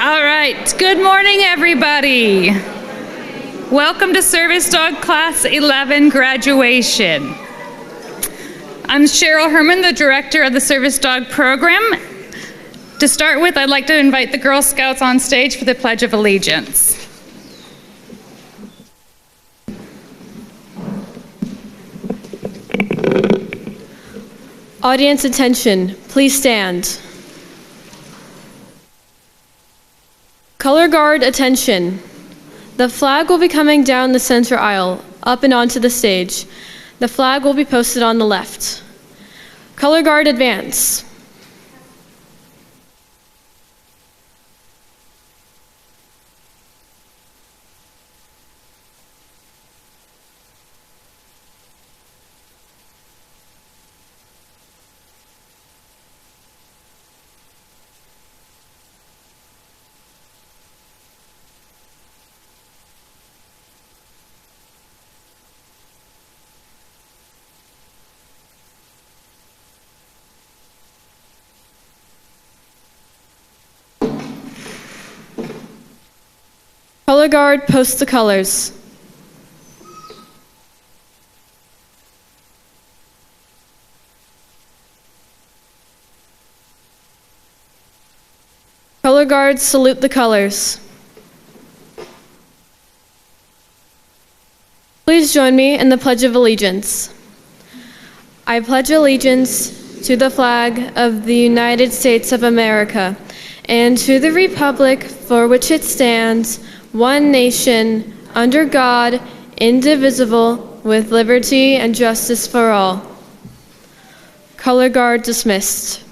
All right, good morning, everybody. Welcome to Service Dog Class 11 graduation. I'm Cheryl Herman, the director of the Service Dog program. To start with, I'd like to invite the Girl Scouts on stage for the Pledge of Allegiance. Audience attention, please stand. Color guard attention. The flag will be coming down the center aisle, up and onto the stage. The flag will be posted on the left. Color guard advance. Color guard, post the colors. Color guards, salute the colors. Please join me in the Pledge of Allegiance. I pledge allegiance to the flag of the United States of America and to the republic for which it stands, one nation, under God, indivisible, with liberty and justice for all. Color guard dismissed.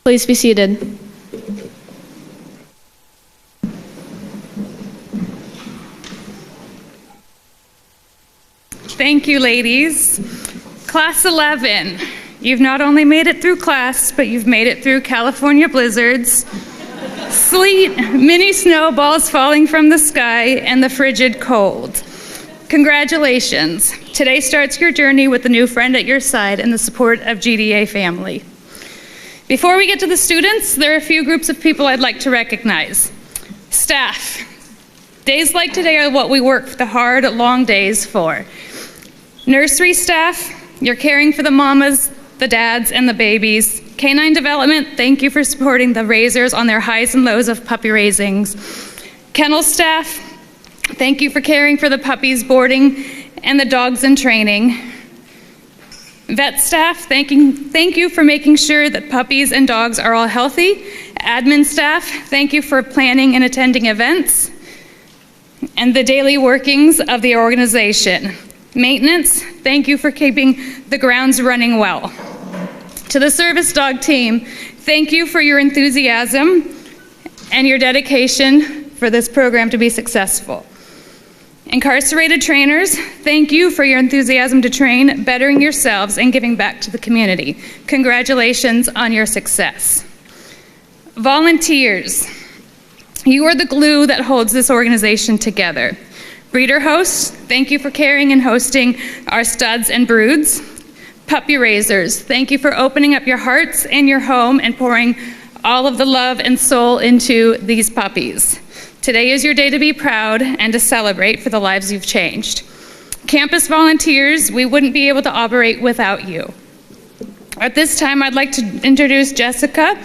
Please be seated. Thank you, ladies. Class 11, you've not only made it through class, but you've made it through California blizzards, sleet, mini snowballs falling from the sky, and the frigid cold. Congratulations. Today starts your journey with a new friend at your side and the support of GDA family. Before we get to the students, there are a few groups of people I'd like to recognize. Staff. Days like today are what we work the hard, long days for. Nursery staff, you're caring for the mamas, the dads, and the babies. Canine development, thank you for supporting the raisers on their highs and lows of puppy raisings. Kennel staff, thank you for caring for the puppies boarding and the dogs in training. Vet staff, thank you for making sure that puppies and dogs are all healthy. Admin staff, thank you for planning and attending events and the daily workings of the organization. Maintenance, thank you for keeping the grounds running well. To the service dog team, thank you for your enthusiasm and your dedication for this program to be successful. Incarcerated trainers, thank you for your enthusiasm to train, bettering yourselves, and giving back to the community. Congratulations on your success. Volunteers, you are the glue that holds this organization together. Breeder hosts, thank you for caring and hosting our studs and broods. Puppy raisers, thank you for opening up your hearts and your home and pouring all of the love and soul into these puppies. Today is your day to be proud and to celebrate for the lives you've changed. Campus volunteers, we wouldn't be able to operate without you. At this time, I'd like to introduce Jessica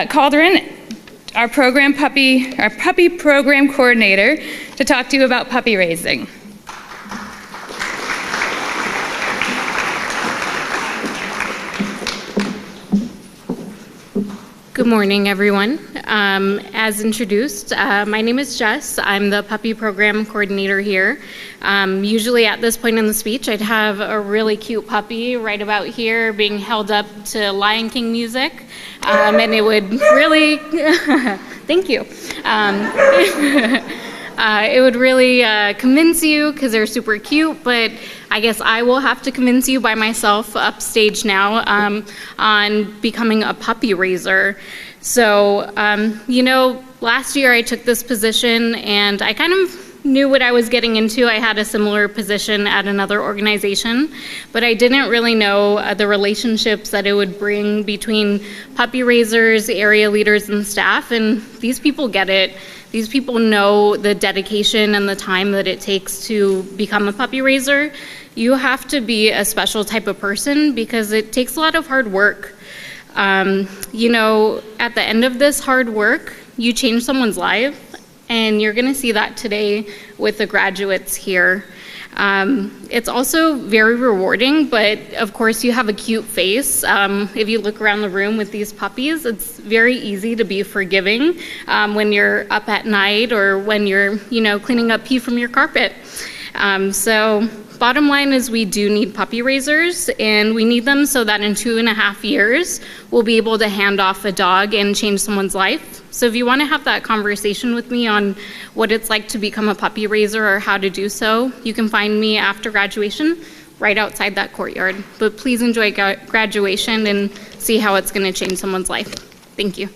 Calderon, our puppy program coordinator, to talk to you about puppy raising. Good morning, everyone. As introduced, my name is Jess. I'm the puppy program coordinator here. Usually at this point in the speech, I'd have a really cute puppy right about here being held up to Lion King music, and it would really, thank you. It would really convince you because they're super cute, but I guess I will have to convince you by myself upstage now on becoming a puppy raiser. So, last year I took this position and I kind of knew what I was getting into. I had a similar position at another organization, but I didn't really know the relationships that it would bring between puppy raisers, area leaders, and staff, and these people get it. These people know the dedication and the time that it takes to become a puppy raiser. You have to be a special type of person because it takes a lot of hard work. You know, at the end of this hard work, you change someone's life, and you're gonna see that today with the graduates here. It's also very rewarding, but of course you have a cute face. If you look around the room with these puppies, it's very easy to be forgiving when you're up at night or when you're, you know, cleaning up pee from your carpet. So bottom line is we do need puppy raisers, and we need them so that in 2.5 years, we'll be able to hand off a dog and change someone's life. So if you want to have that conversation with me on what it's like to become a puppy raiser or how to do so, you can find me after graduation right outside that courtyard. But please enjoy graduation and see how it's going to change someone's life. Thank you.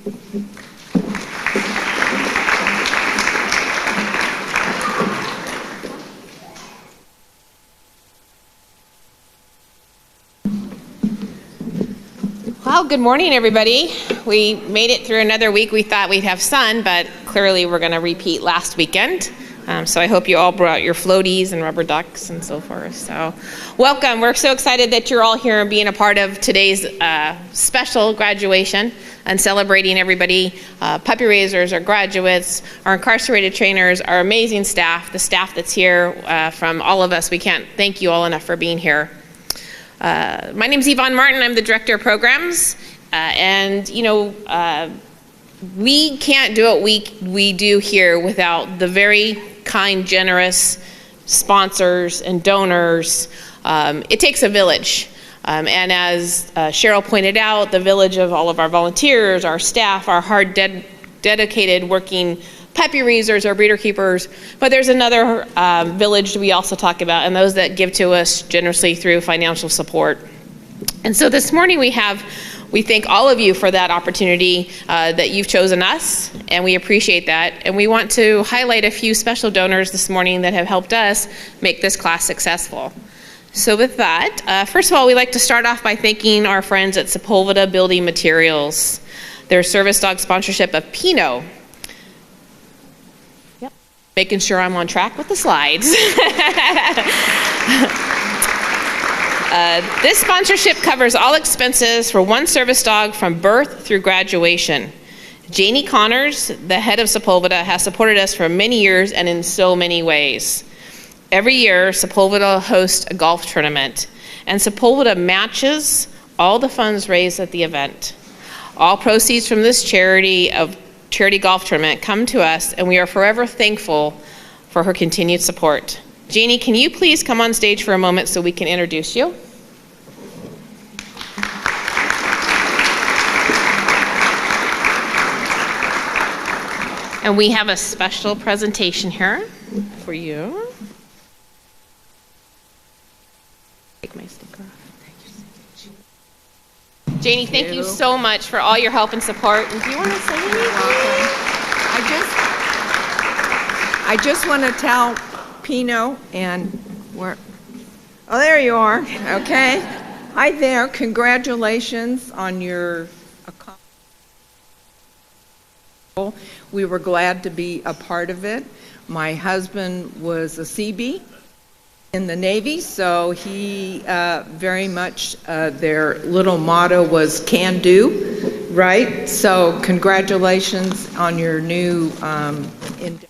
Well, good morning, everybody. We made it through another week. We thought we'd have sun, but clearly we're going to repeat last weekend. So I hope you all brought your floaties and rubber ducks and so forth. So welcome. We're so excited that you're all here and being a part of today's special graduation and celebrating everybody, puppy raisers, our graduates, our incarcerated trainers, our amazing staff, the staff that's here from all of us. We can't thank you all enough for being here. My name's Yvonne Martin. I'm the Director of Programs. And, you know, we can't do what we do here without the very kind, generous sponsors and donors. It takes a village. And as Cheryl pointed out, the village of all of our volunteers, our staff, our hard, dedicated working puppy raisers or breeder keepers, but there's another village we also talk about, and those that give to us generously through financial support. And so this morning we thank all of you for that opportunity that you've chosen us, and we appreciate that. And we want to highlight a few special donors this morning that have helped us make this class successful. So with that, first of all, we'd like to start off by thanking our friends at Sepulveda Building Materials, their service dog sponsorship of Pino. Making sure I'm on track with the slides. This sponsorship covers all expenses for one service dog from birth through graduation. Janie Connors, the head of Sepulveda, has supported us for many years and in so many ways. Every year, Sepulveda hosts a golf tournament, and Sepulveda matches all the funds raised at the event. All proceeds from this charity golf tournament come to us, and we are forever thankful for her continued support. Janie, can you please come on stage for a moment so we can introduce you? And we have a special presentation here for you. Take my sticker off. Janie, thank you so much for all your help and support. And do you want to say anything? You're welcome. I just want to tell Pino and where. Oh, there you are. Okay. Hi there. Congratulations on your accomplishment. We were glad to be a part of it. My husband was a Seabee in the Navy, so he very much, their little motto was can do, right? So congratulations on your new endeavor.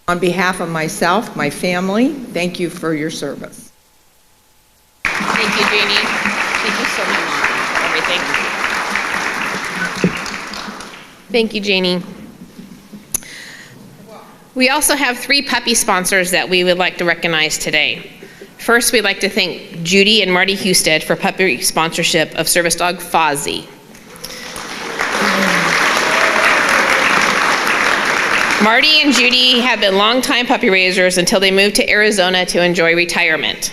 On behalf of myself, my family, thank you for your service. Thank you, Janie. Thank you so much for everything. Thank you, Janie. We also have 3 puppy sponsors that we would like to recognize today. First, we'd like to thank Judy and Marty Husted for puppy sponsorship of service dog Fozzie. Marty and Judy have been longtime puppy raisers until they moved to Arizona to enjoy retirement.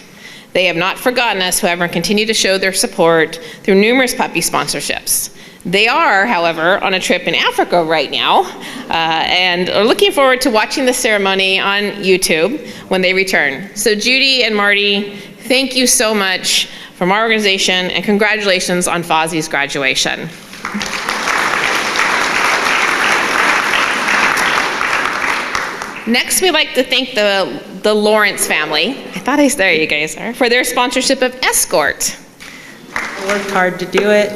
They have not forgotten us, however, and continue to show their support through numerous puppy sponsorships. They are, however, on a trip in Africa right now, and are looking forward to watching the ceremony on YouTube when they return. So Judy and Marty, thank you so much from our organization, and congratulations on Fozzie's graduation. Next, we'd like to thank the Lawrence family. There you guys are, for their sponsorship of Escort. I worked hard to do it,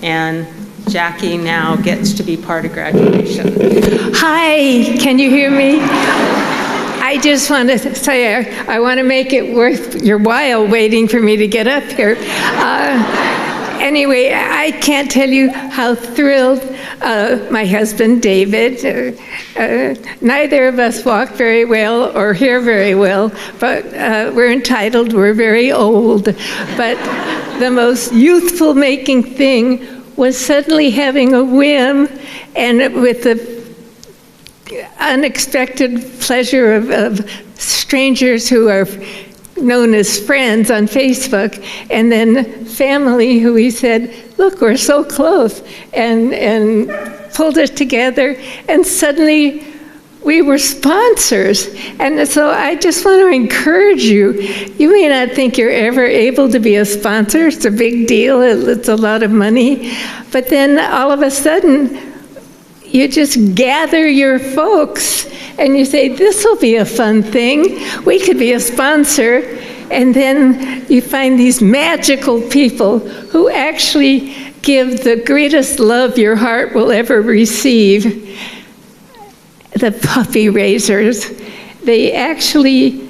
and Jackie now gets to be part of graduation. Hi, can you hear me? I just want to say I want to make it worth your while waiting for me to get up here. Anyway, I can't tell you how thrilled my husband, David, neither of us walk very well or hear very well, but we're entitled, we're very old. But the most youthful making thing was suddenly having a whim, and with the unexpected pleasure of strangers who are known as friends on Facebook, and then family who he said, look, we're so close, and pulled us together, and suddenly we were sponsors. And so I just want to encourage you. You may not think you're ever able to be a sponsor. It's a big deal. It's a lot of money. But then all of a sudden, you just gather your folks and you say, this will be a fun thing. We could be a sponsor. And then you find these magical people who actually give the greatest love your heart will ever receive. The puppy raisers, they actually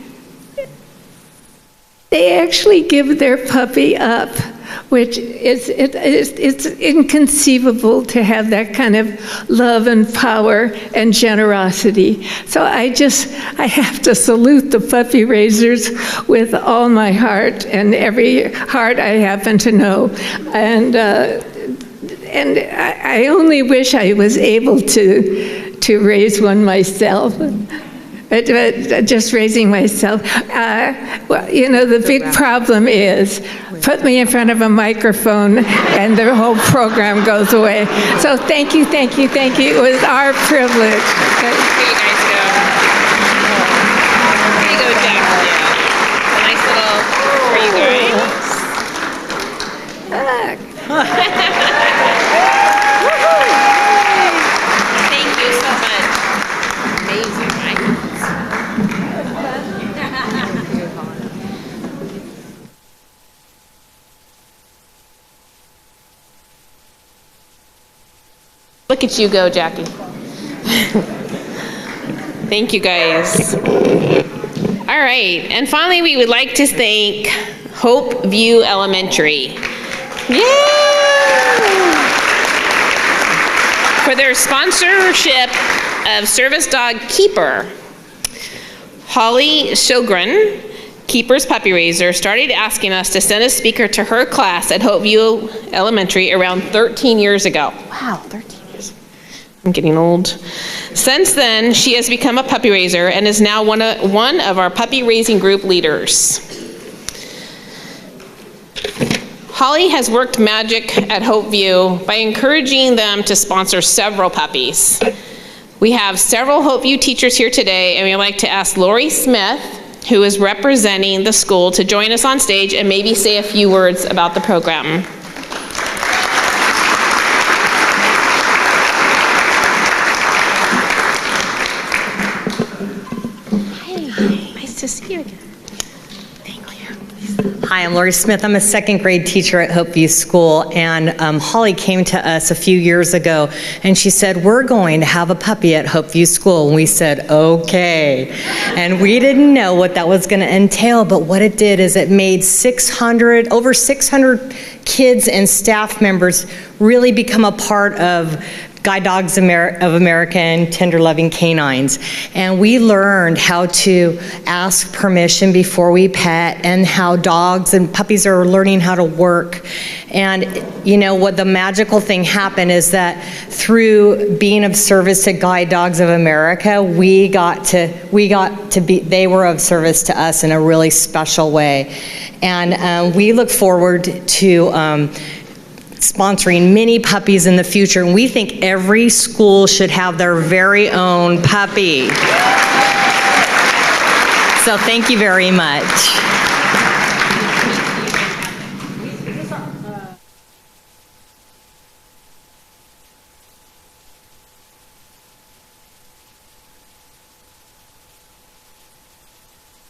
give their puppy up, which it's inconceivable to have that kind of love and power and generosity. So I have to salute the puppy raisers with all my heart and every heart I happen to know. And I only wish I was able to raise one myself. Just raising myself. Well, you know, the big problem is put me in front of a microphone and the whole program goes away. So thank you, thank you, thank you. It was our privilege. Here you guys go. Here you go, Jack. Yeah. A nice little for you guys. Thank you so much. Amazing, right? Look at you go, Jackie. Thank you, guys. All right, and finally, we would like to thank Hope View Elementary. Yay! For their sponsorship of service dog Keeper. Holly Sjogren, Keeper's puppy raiser, started asking us to send a speaker to her class at Hope View Elementary around 13 years ago. Wow, 13 years. I'm getting old. Since then, she has become a puppy raiser and is now one of our puppy raising group leaders. Holly has worked magic at Hope View by encouraging them to sponsor several puppies. We have several Hope View teachers here today, and we'd like to ask Lori Smith, who is representing the school, to join us on stage and maybe say a few words about the program. Hi, nice to see you again. Hi, I'm Lori Smith. I'm a second grade teacher at Hope View School, and Holly came to us a few years ago, and she said, we're going to have a puppy at Hope View School, and we said, okay. And we didn't know what that was going to entail, but what it did is it made over 600 kids and staff members really become a part of Guide Dogs of America and Tender Loving Canines. And we learned how to ask permission before we pet, and how dogs and puppies are learning how to work. And you know what, the magical thing happened is that through being of service to Guide Dogs of America, they were of service to us in a really special way. And we look forward to sponsoring many puppies in the future, and we think every school should have their very own puppy. So thank you very much.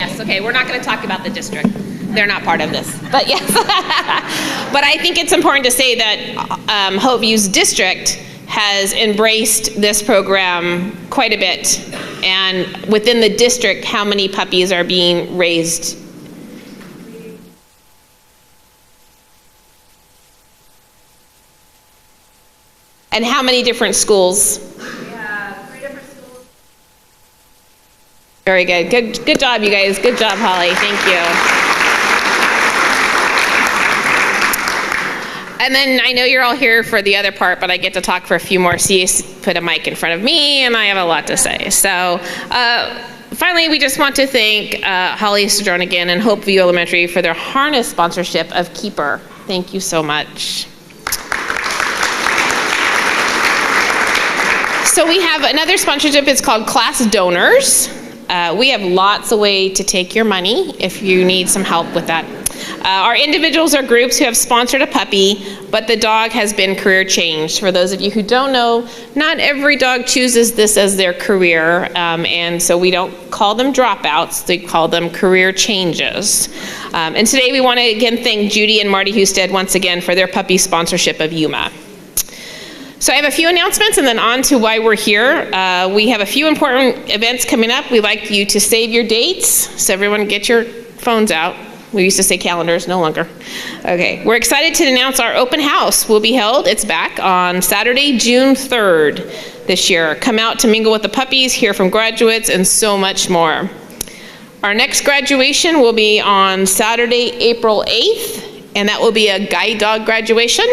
Yes, okay, we're not going to talk about the district. They're not part of this, but yes. But I think it's important to say that Hope View's district has embraced this program quite a bit. And within the district, how many puppies are being raised? And how many different schools? Very good. Good job, you guys. Good job, Holly. Thank you. And then I know you're all here for the other part, but I get to talk for a few more. See, put a mic in front of me, and I have a lot to say. So finally, we just want to thank Holly Cedrone again and Hope View Elementary for their harness sponsorship of Keeper. Thank you so much. So we have another sponsorship. It's called Class Donors. We have lots of ways to take your money if you need some help with that. Our individuals are groups who have sponsored a puppy, but the dog has been career changed. For those of you who don't know, not every dog chooses this as their career, and so we don't call them dropouts, they call them career changes. And today we want to again thank Judy and Marty Husted once again for their puppy sponsorship of Yuma. So I have a few announcements and then on to why we're here. We have a few important events coming up. We'd like you to save your dates, so everyone get your phones out. We used to say calendars, no longer. Okay, we're excited to announce our open house will be held, it's back, on Saturday, June 3rd this year. Come out to mingle with the puppies, hear from graduates, and so much more. Our next graduation will be on Saturday, April 8th, and that will be a guide dog graduation.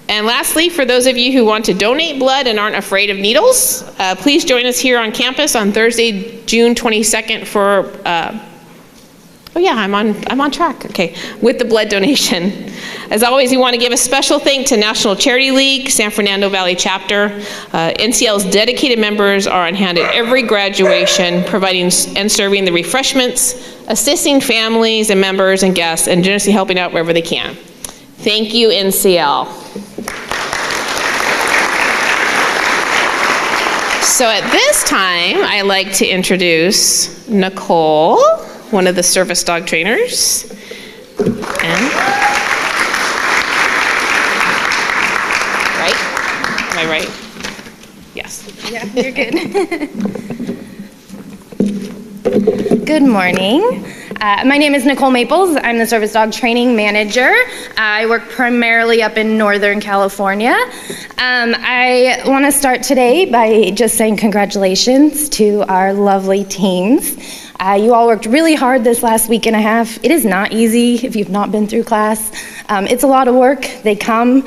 And lastly, for those of you who want to donate blood and aren't afraid of needles, please join us here on campus on Thursday, June 22nd for, oh yeah, I'm on track, okay, with the blood donation. As always, we want to give a special thank to National Charity League, San Fernando Valley Chapter. NCL's dedicated members are on hand at every graduation, providing and serving the refreshments, assisting families and members and guests, and generously helping out wherever they can. Thank you, NCL. So at this time, I'd like to introduce Nicole, one of the service dog trainers. And right? Am I right? Yes. Yeah, you're good. Good morning. My name is Nicole Maples. I'm the service dog training manager. I work primarily up in Northern California. I want to start today by just saying congratulations to our lovely teams. You all worked really hard this last week and a half. It is not easy if you've not been through class. It's a lot of work. They come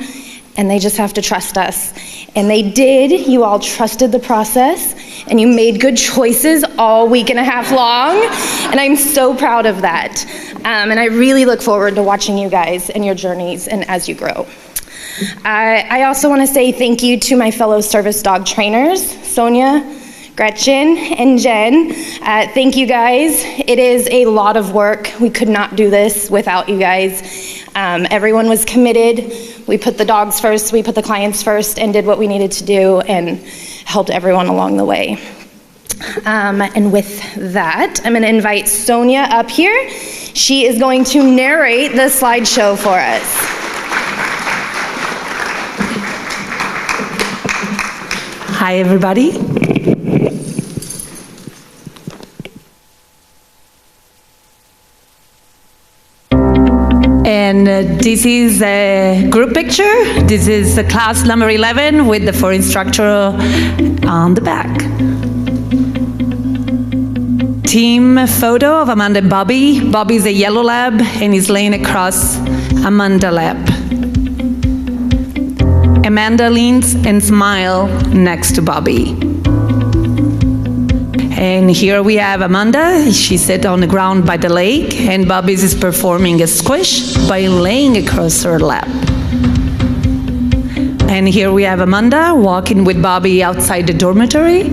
and they just have to trust us. And they did. You all trusted the process and you made good choices all week and a half long. And I'm so proud of that. And I really look forward to watching you guys and your journeys and as you grow. I also want to say thank you to my fellow service dog trainers, Sonia, Gretchen, and Jen. Thank you guys. It is a lot of work. We could not do this without you guys. Everyone was committed. We put the dogs first, we put the clients first, and did what we needed to do and helped everyone along the way. And with that, I'm going to invite Sonia up here. She is going to narrate the slideshow for us. Hi, everybody. And this is a group picture. This is the class number 11 with the 4 instructor on the back. Team photo of Amanda and Bobby. Bobby's a yellow lab and he's laying across Amanda's lap. Amanda leans and smiles next to Bobby. And here we have Amanda. She sits on the ground by the lake, and Bobby is performing a squish by laying across her lap. And here we have Amanda walking with Bobby outside the dormitory.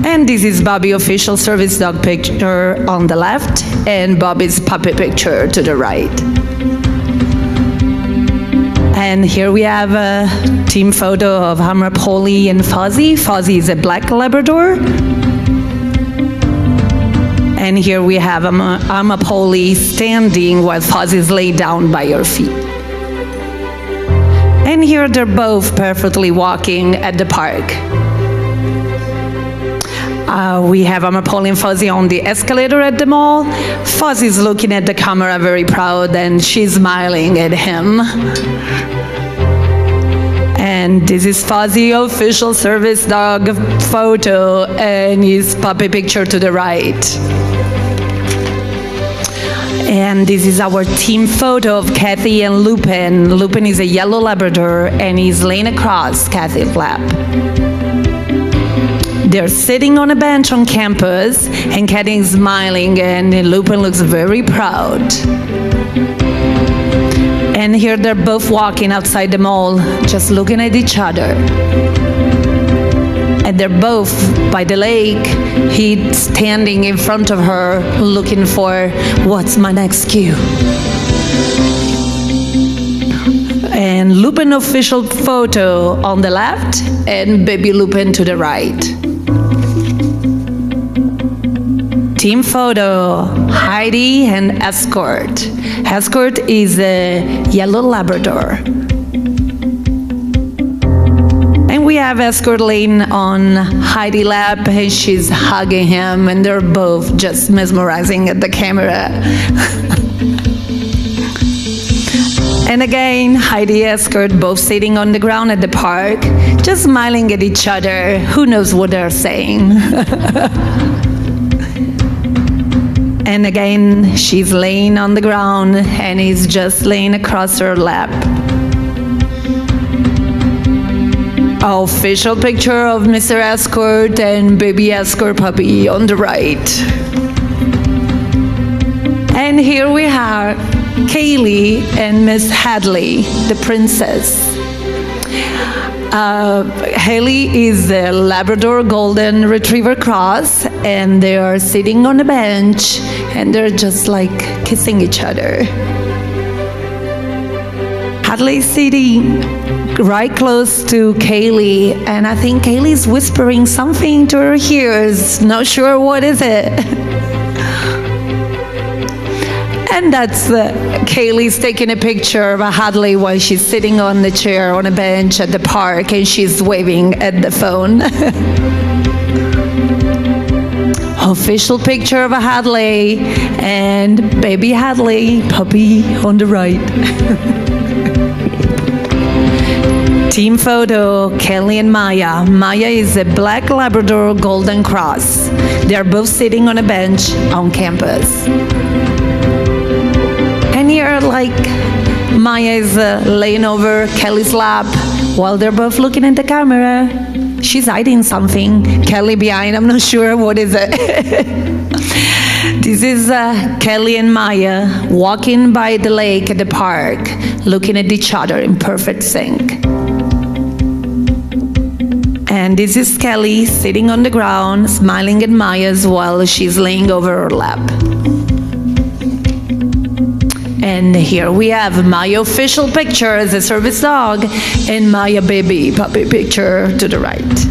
And this is Bobby's official service dog picture on the left and Bobby's puppy picture to the right. And here we have a team photo of Hamra Polly and Fuzzy. Fuzzy is a black Labrador. And here we have Hamra Polly standing while Fuzzy is laid down by her feet. And here they're both perfectly walking at the park. We have Hamra Polly and Fuzzy on the escalator at the mall. Fuzzy's looking at the camera very proud and she's smiling at him. And this is Fuzzy official service dog photo and his puppy picture to the right. And this is our team photo of Kathy and Lupin. Lupin is a yellow Labrador and he's laying across Kathy's lap. They're sitting on a bench on campus and Kathy is smiling and Lupin looks very proud. And here they're both walking outside the mall, just looking at each other. And they're both by the lake. He's standing in front of her, looking for what's my next cue. And Lupin official photo on the left and baby Lupin to the right. Team photo, Heidi and Escort. Escort is a yellow Labrador. And we have Escort laying on Heidi's lap and she's hugging him and they're both just mesmerizing at the camera. And again, Heidi and Escort both sitting on the ground at the park, just smiling at each other. Who knows what they're saying? And again, she's laying on the ground and he's just laying across her lap. Official picture of Mr. Escort and baby Escort puppy on the right. And here we have Kaylee and Miss Hadley, the princess. Haley is a Labrador Golden Retriever cross and they are sitting on a bench and they're just like kissing each other. Hadley's sitting right close to Kaylee and I think Kaylee's whispering something to her ears, not sure what is it. And that's Kaylee's taking a picture of Hadley while she's sitting on the chair on a bench at the park and she's waving at the phone. Official picture of Hadley and baby Hadley, puppy on the right. Team photo, Kelly and Maya. Maya is a black Labrador Golden Cross. They are both sitting on a bench on campus. And here, like, Maya is laying over Kelly's lap while they're both looking at the camera. She's hiding something. Kelly behind, I'm not sure what is it. This is Kelly and Maya walking by the lake at the park, looking at each other in perfect sync. And this is Kelly sitting on the ground, smiling at Maya while she's laying over her lap. And here we have Maya official picture as a service dog and Maya baby puppy picture to the right.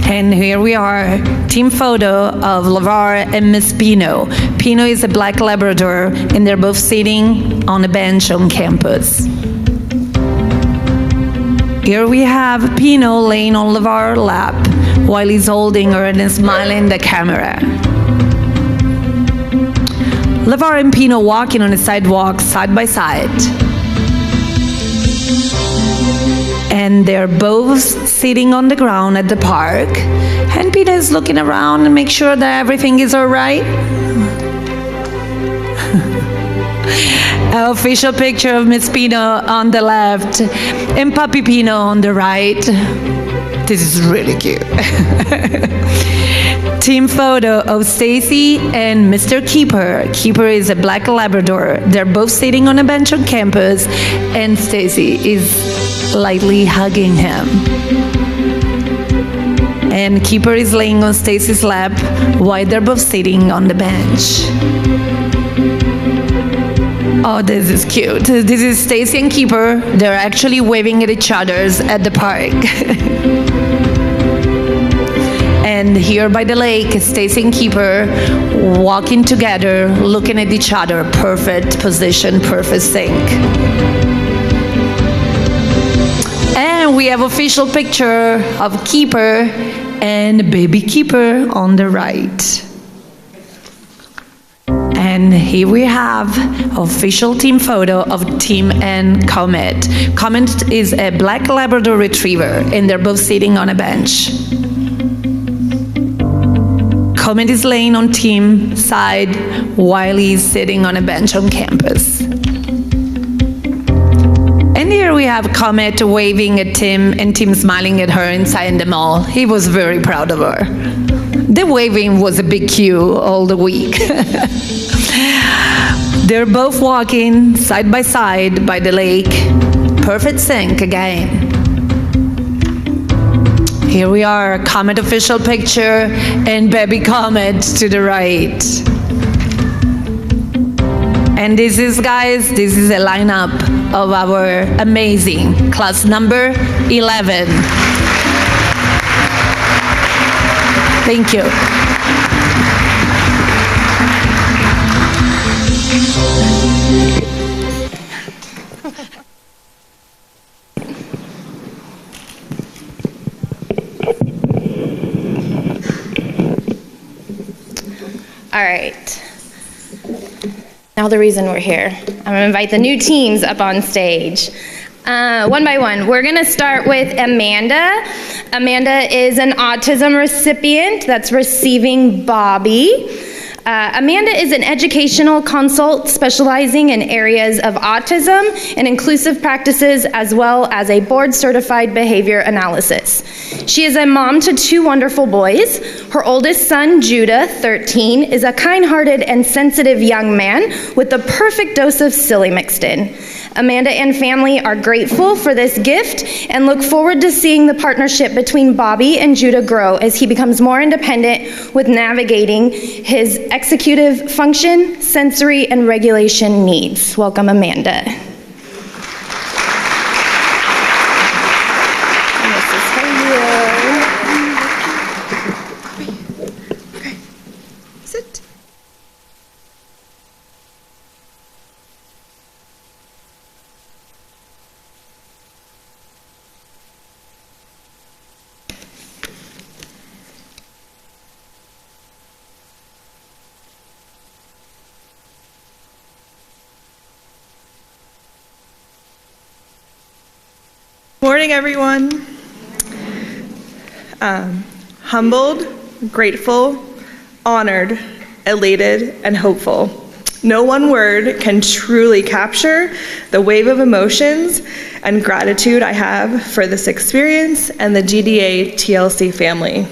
And here we are, team photo of LeVar and Miss Pino. Pino is a black Labrador and they're both sitting on a bench on campus. Here we have Pino laying on LeVar's lap while he's holding her and smiling at the camera. LeVar and Pino walking on a sidewalk side by side. And they're both sitting on the ground at the park. And Pino is looking around and make sure that everything is all right. An official picture of Miss Pino on the left and Puppy Pino on the right. This is really cute. Team photo of Stacy and Mr. Keeper. Keeper is a black Labrador. They're both sitting on a bench on campus, and Stacy is lightly hugging him. And Keeper is laying on Stacy's lap while they're both sitting on the bench. Oh, this is cute. This is Stacy and Keeper. They're actually waving at each other at the park. And here by the lake, Stacy and Keeper walking together, looking at each other. Perfect position, perfect sync. And we have official picture of Keeper and baby Keeper on the right. And here we have official team photo of Tim and Comet. Comet is a black Labrador retriever, and they're both sitting on a bench. Comet is laying on Tim's side while he's sitting on a bench on campus. And here we have Comet waving at Tim and Tim smiling at her inside the mall. He was very proud of her. The waving was a big cue all the week. They're both walking side by side by the lake. Perfect sync again. Here we are, Comet official picture and baby Comet to the right. And this is, guys, this is a lineup of our amazing class number 11. Thank you. All right. Now the reason we're here. I'm gonna invite the new teams up on stage. One by one, we're gonna start with Amanda. Amanda is an autism recipient that's receiving Bobby. Amanda is an educational consult specializing in areas of autism and inclusive practices, as well as a board-certified behavior analysis. She is a mom to 2 wonderful boys. Her oldest son, Judah, 13, is a kind-hearted and sensitive young man with the perfect dose of silly mixed in. Amanda and family are grateful for this gift and look forward to seeing the partnership between Bobby and Judah grow as he becomes more independent with navigating his executive function, sensory, and regulation needs. Welcome, Amanda. And this is for you. Okay. Sit. Morning, everyone. Humbled, grateful, honored, elated, and hopeful. No one word can truly capture the wave of emotions and gratitude I have for this experience and the GDA TLC family.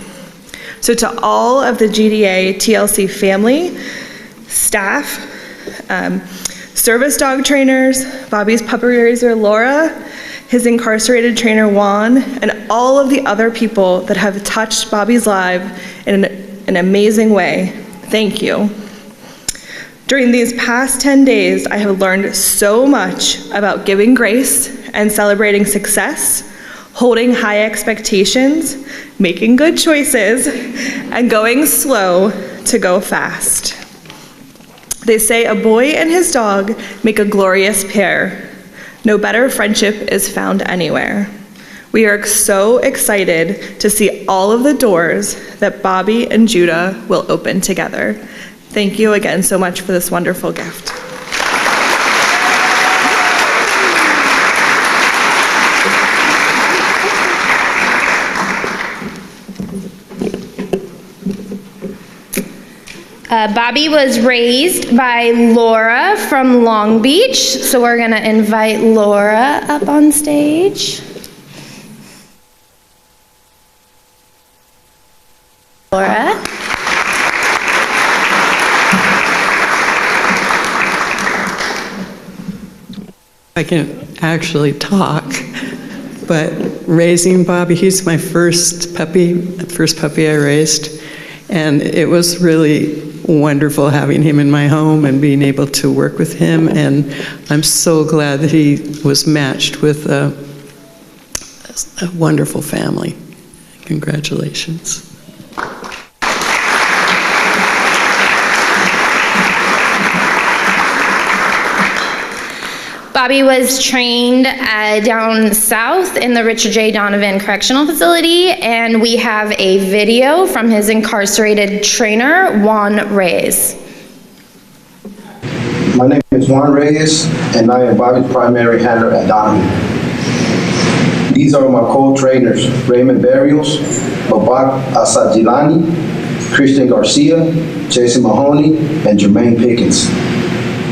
So to all of the GDA TLC family, staff, service dog trainers, Bobby's puppy raiser Laura, his incarcerated trainer Juan, and all of the other people that have touched Bobby's life in an amazing way, thank you. During these past 10 days, I have learned so much about giving grace and celebrating success, holding high expectations, making good choices, and going slow to go fast. They say a boy and his dog make a glorious pair. No better friendship is found anywhere. We are so excited to see all of the doors that Bobby and Judah will open together. Thank you again so much for this wonderful gift. Bobby was raised by Laura from Long Beach, so we're gonna invite Laura up on stage. Laura. I can actually talk, but raising Bobby, he's my first puppy I raised, and it was really wonderful having him in my home and being able to work with him, and I'm so glad that he was matched with a wonderful family. Congratulations. Bobby was trained down south in the Richard J. Donovan Correctional Facility, and we have a video from his incarcerated trainer, Juan Reyes. My name is Juan Reyes, and I am Bobby's primary handler at Donovan. These are my co-trainers, Raymond Barrios, Babak Asadjilani, Christian Garcia, Jason Mahoney, and Jermaine Pickens.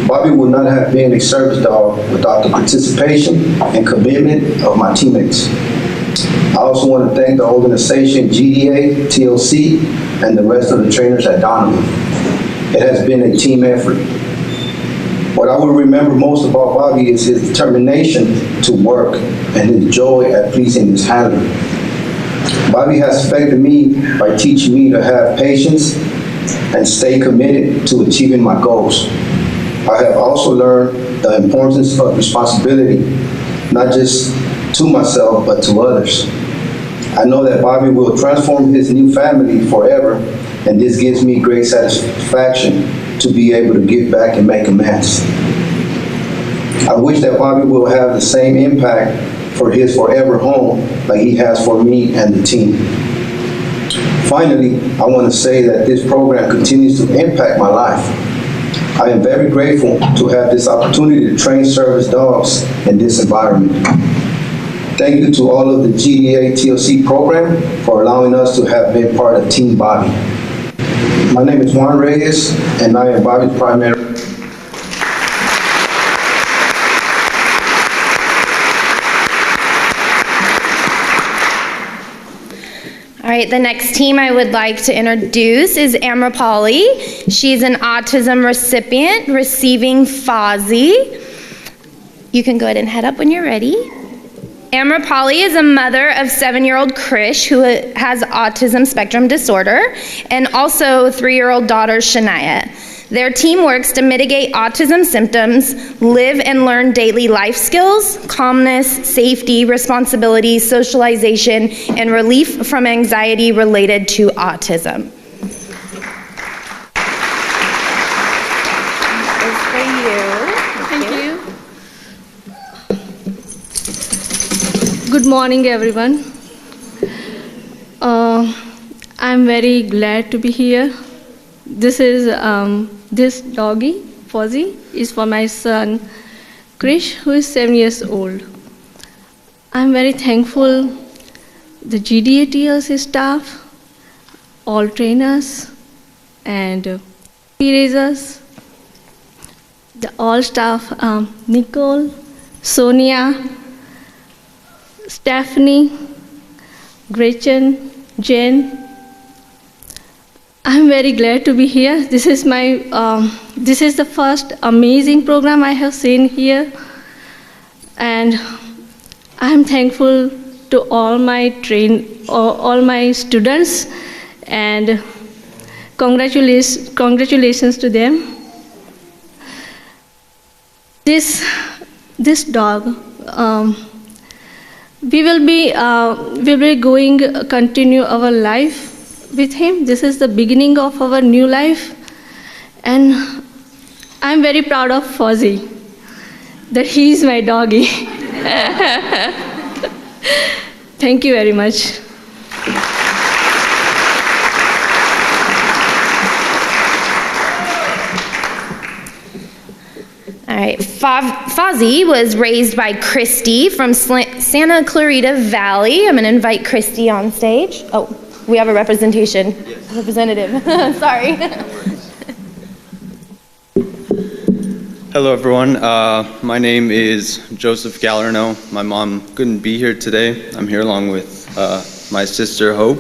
Bobby would not have been a service dog without the participation and commitment of my teammates. I also want to thank the organization GDA, TLC, and the rest of the trainers at Donovan. It has been a team effort. What I will remember most about Bobby is his determination to work and his joy at pleasing his handler. Bobby has affected me by teaching me to have patience and stay committed to achieving my goals. I have also learned the importance of responsibility, not just to myself, but to others. I know that Bobby will transform his new family forever, and this gives me great satisfaction to be able to give back and make amends. I wish that Bobby will have the same impact for his forever home like he has for me and the team. Finally, I want to say that this program continues to impact my life. I am very grateful to have this opportunity to train service dogs in this environment. Thank you to all of the GDA TLC program for allowing us to have been part of Team Bobby. My name is Juan Reyes, and I am Bobby's primary. All right, the next team I would like to introduce is Amrapali. She's an autism recipient receiving Fozzie. You can go ahead and head up when you're ready. Amrapali is a mother of 7-year-old Krish, who has autism spectrum disorder, and also 3-year-old daughter Shania. Their team works to mitigate autism symptoms, live and learn daily life skills, calmness, safety, responsibility, socialization, and relief from anxiety related to autism. This is for you. Thank you. Good morning, everyone. I'm very glad to be here. This doggy, Fozzie, is for my son, Krish, who is 7 years old. I'm very thankful the GDA TLC staff, all trainers, and raisers, the all staff, Nicole, Sonia, Stephanie, Gretchen, Jen. I'm very glad to be here. This is the first amazing program I have seen here, and I'm thankful to all my students, and congratulations to them. This dog, we will be continue our life with him. This is the beginning of our new life, and I'm very proud of Fozzie, that he is my doggy. Thank you very much. All right, Fozzie was raised by Christy from Santa Clarita Valley. I'm going to invite Christy on stage. Oh, we have a representation. Yes. Representative. Sorry. Hello, everyone. My name is Joseph Gallerno. My mom couldn't be here today. I'm here along with my sister, Hope.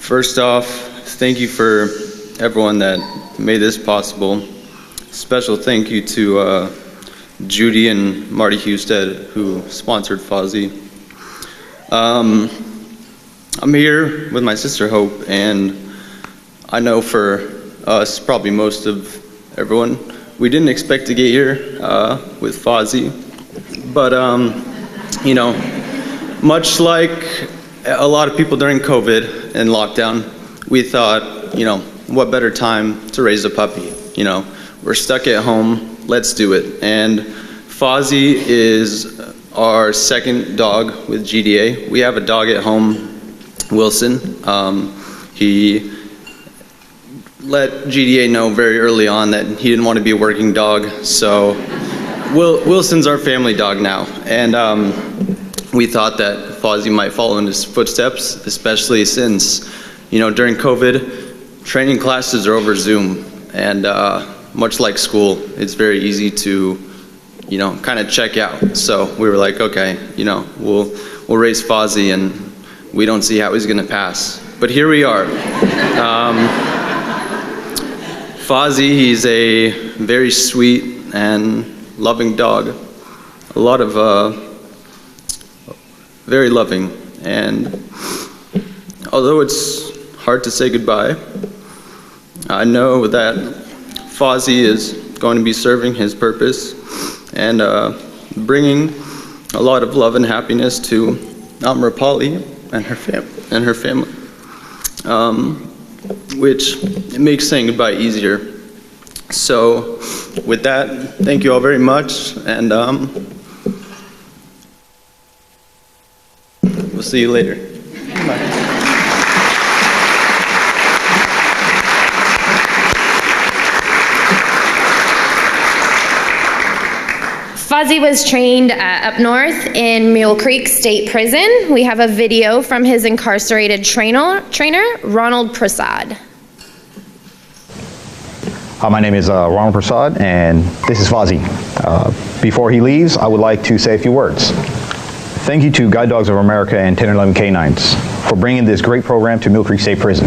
First off, thank you for everyone that made this possible. Special thank you to Judy and Marty Husted, who sponsored Fozzie. I'm here with my sister Hope, and I know for us, probably most of everyone, we didn't expect to get here with Fozzie, but you know, much like a lot of people during COVID and lockdown, we thought, you know, what better time to raise a puppy? You know, we're stuck at home, let's do it. And Fozzie is our second dog with GDA. We have a dog at home, Wilson. He let GDA know very early on that he didn't want to be a working dog, so Wilson's our family dog now. And we thought that Fozzie might follow in his footsteps, especially since, you know, during COVID, training classes are over Zoom, and much like school, it's very easy to, you know, kind of check out. So we were like, okay, you know, we'll raise Fozzie, and we don't see how he's gonna pass. But here we are. Fozzie, he's a very sweet and loving dog. A lot of very loving, and although it's hard to say goodbye, I know that Fozzie is going to be serving his purpose and bringing a lot of love and happiness to Amrapali and her family, which makes saying goodbye easier. So with that, thank you all very much, and we'll see you later. Bye. Fozzie was trained up north in Mule Creek State Prison. We have a video from his incarcerated trainer, Ronald Prasad. Hi, my name is Ronald Prasad, and this is Fozzie. Before he leaves, I would like to say a few words. Thank you to Guide Dogs of America and 1011 Canines for bringing this great program to Mule Creek State Prison.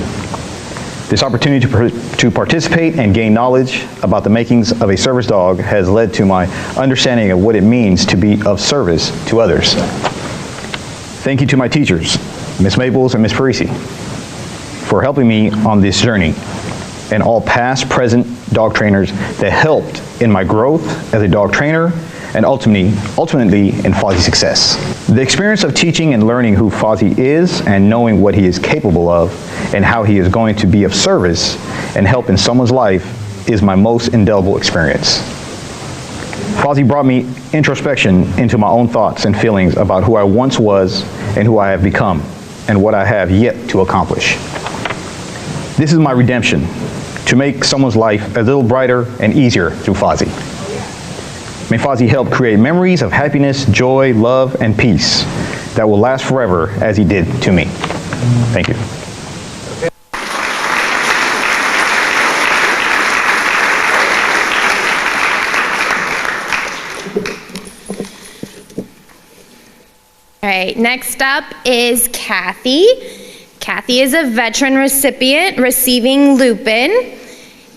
This opportunity to participate and gain knowledge about the makings of a service dog has led to my understanding of what it means to be of service to others. Thank you to my teachers, Ms. Maples and Ms. Parisi, for helping me on this journey, and all past, present dog trainers that helped in my growth as a dog trainer and ultimately in Fozzie's success. The experience of teaching and learning who Fozzie is and knowing what he is capable of and how he is going to be of service and help in someone's life is my most indelible experience. Fozzie brought me introspection into my own thoughts and feelings about who I once was and who I have become and what I have yet to accomplish. This is my redemption, to make someone's life a little brighter and easier through Fozzie. May Fozzie help create memories of happiness, joy, love, and peace that will last forever as he did to me. Thank you. All right, next up is Kathy. Kathy is a veteran recipient receiving Lupin.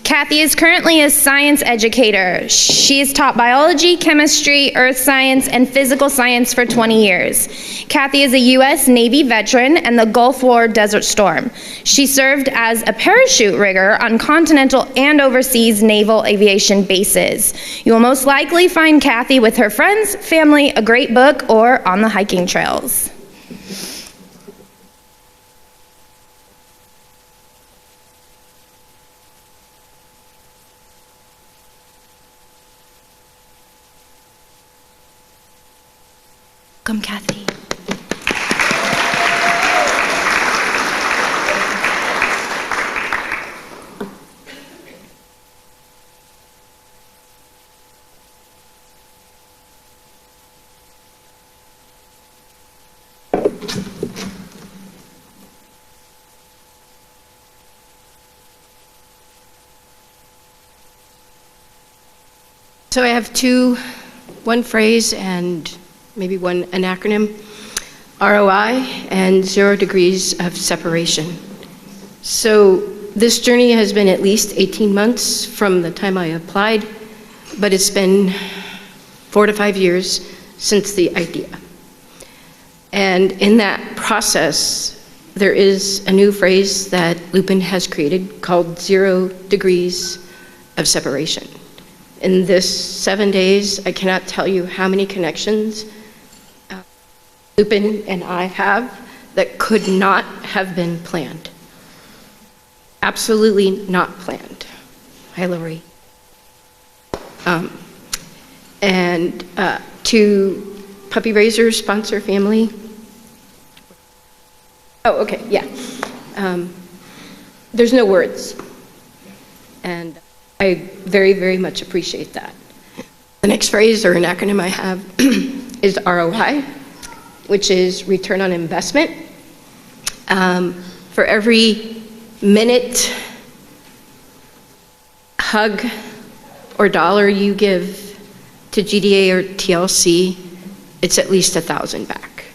Kathy is currently a science educator. She has taught biology, chemistry, earth science, and physical science for 20 years. Kathy is a U.S. Navy veteran and the Gulf War Desert Storm. She served as a parachute rigger on continental and overseas naval aviation bases. You will most likely find Kathy with her friends, family, a great book, or on the hiking trails. Welcome, Kathy. So I have one phrase and maybe an acronym, ROI and 0 degrees of separation. So this journey has been at least 18 months from the time I applied, but it's been 4 to 5 years since the idea. And in that process, there is a new phrase that Lupin has created called 0 degrees of separation. In this 7 days, I cannot tell you how many connections Lupin and I have that could not have been planned. Absolutely not planned. Hi, Lori. And to Puppy Raiser sponsor family. Oh, okay, yeah. There's no words. And I very, very much appreciate that. The next phrase or an acronym I have is ROI, which is return on investment. For every minute, hug, or dollar you give to GDA or TLC, it's at least 1,000 back.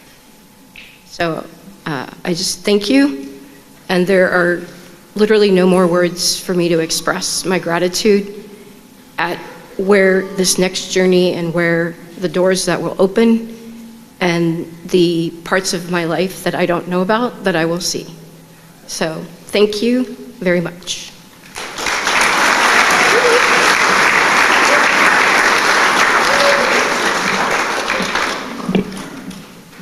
So I just thank you, and there are literally no more words for me to express my gratitude at where this next journey and where the doors that will open and the parts of my life that I don't know about that I will see. So thank you very much.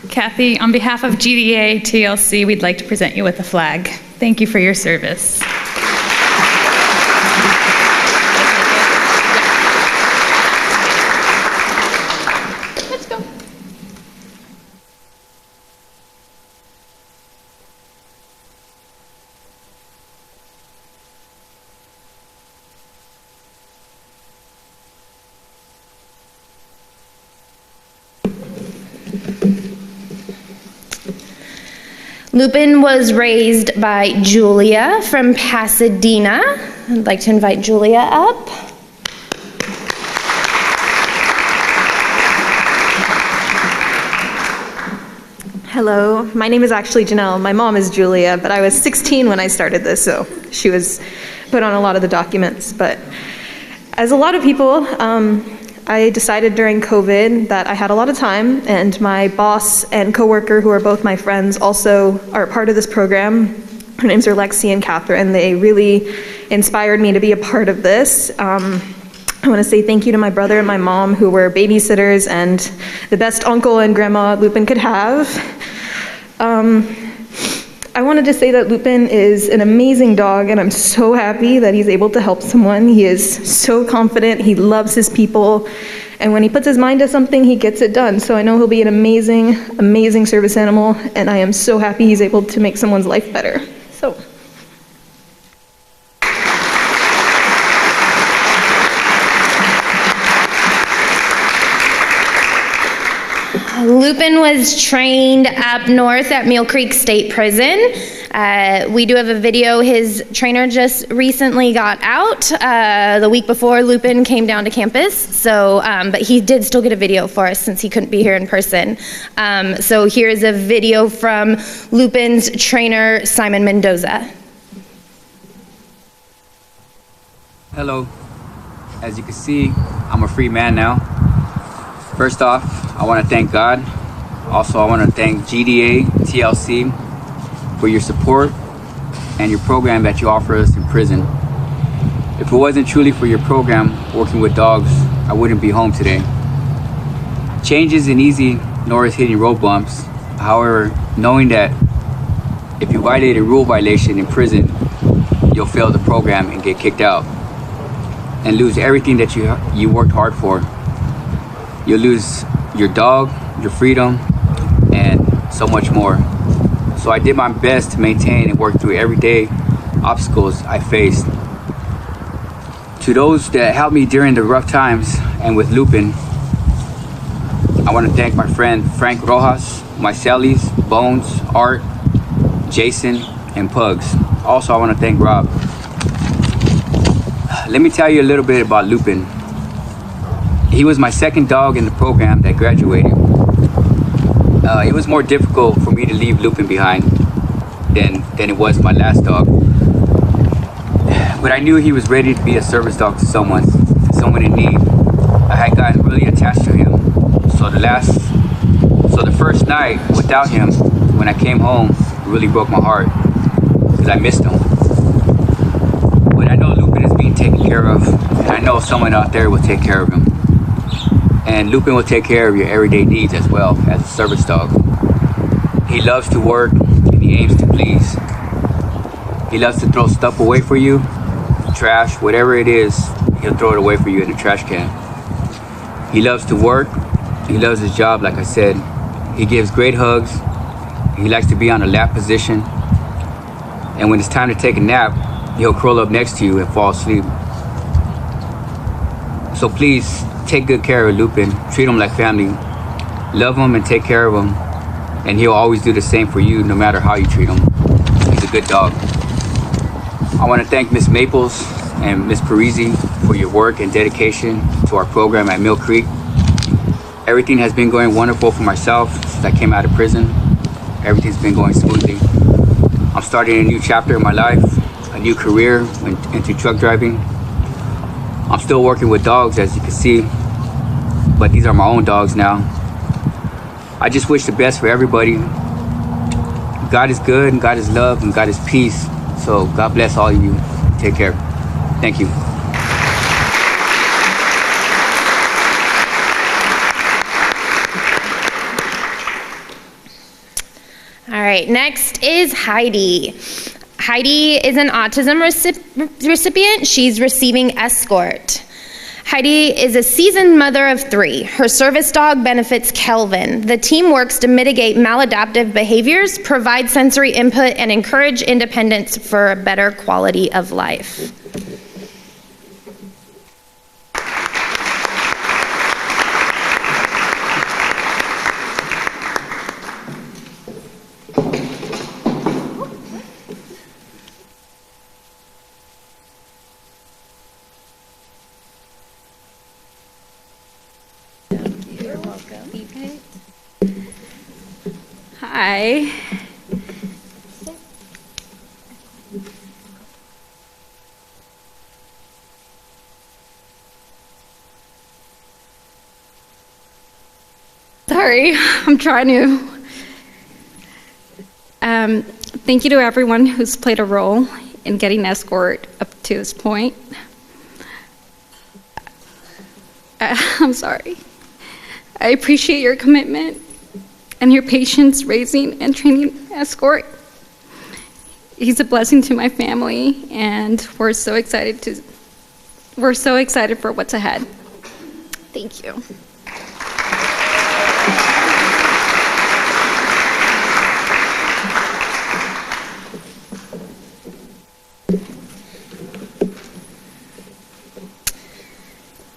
Kathy, on behalf of GDA TLC, we'd like to present you with a flag. Thank you for your service. Let's go. Lupin was raised by Julia from Pasadena. I'd like to invite Julia up. Hello, my name is actually Janelle. My mom is Julia, but I was 16 when I started this, so she was put on a lot of the documents. But as a lot of people, I decided during COVID that I had a lot of time, and my boss and coworker, who are both my friends, also are part of this program. Her names are Lexi and Catherine. They really inspired me to be a part of this. I want to say thank you to my brother and my mom, who were babysitters and the best uncle and grandma Lupin could have. I wanted to say that Lupin is an amazing dog, and I'm so happy that he's able to help someone. He is so confident, he loves his people, and when he puts his mind to something, he gets it done. So I know he'll be an amazing, amazing service animal, and I am so happy he's able to make someone's life better. So. Lupin was trained up north at Mule Creek State Prison. We do have a video. His trainer just recently got out the week before Lupin came down to campus. So, but he did still get a video for us since he couldn't be here in person. So here's a video from Lupin's trainer, Simon Mendoza. Hello. As you can see, I'm a free man now. First off, I want to thank God. Also, I want to thank GDA, TLC for your support and your program that you offer us in prison. If it wasn't truly for your program working with dogs, I wouldn't be home today. Change isn't easy, nor is hitting road bumps. However, knowing that if you violate a rule violation in prison, you'll fail the program and get kicked out and lose everything that you worked hard for. You'll lose your dog, your freedom, and so much more. So I did my best to maintain and work through everyday obstacles I faced. To those that helped me during the rough times and with Lupin, I want to thank my friend Frank Rojas, my Sellies, Bones, Art, Jason, and Pugs. Also, I want to thank Rob. Let me tell you a little bit about Lupin. He was my second dog in the program that graduated. It was more difficult for me to leave Lupin behind than it was my last dog. but I knew he was ready to be a service dog to someone in need. I had gotten really attached to him. So the first night without him, when I came home, it really broke my heart because I missed him. But I know Lupin is being taken care of, and I know someone out there will take care of him. And Lupin will take care of your everyday needs as well as a service dog. He loves to work and he aims to please. He loves to throw stuff away for you, trash, whatever it is, he'll throw it away for you in the trash can. He loves to work. He loves his job, like I said. He gives great hugs. He likes to be on a lap position. And when it's time to take a nap, he'll curl up next to you and fall asleep. So please, take good care of Lupin. Treat him like family. Love him and take care of him. And he'll always do the same for you, no matter how you treat him. He's a good dog. I want to thank Miss Maples and Miss Parisi for your work and dedication to our program at Mill Creek. Everything has been going wonderful for myself since I came out of prison. Everything's been going smoothly. I'm starting a new chapter in my life, a new career into truck driving. I'm still working with dogs, as you can see, but these are my own dogs now. I just wish the best for everybody. God is good, and God is love, and God is peace. So God bless all of you. Take care. Thank you. All right, next is Heidi. Heidi is an autism recipient. She's receiving escort. Heidi is a seasoned mother of 3. Her service dog benefits Kelvin. The team works to mitigate maladaptive behaviors, provide sensory input, and encourage independence for a better quality of life. Hi. Sorry, I'm trying to. Thank you to everyone who's played a role in getting Escort up to this point. I'm sorry. I appreciate your commitment and your patience raising and training Escort. He's a blessing to my family, and we're so excited for what's ahead. Thank you.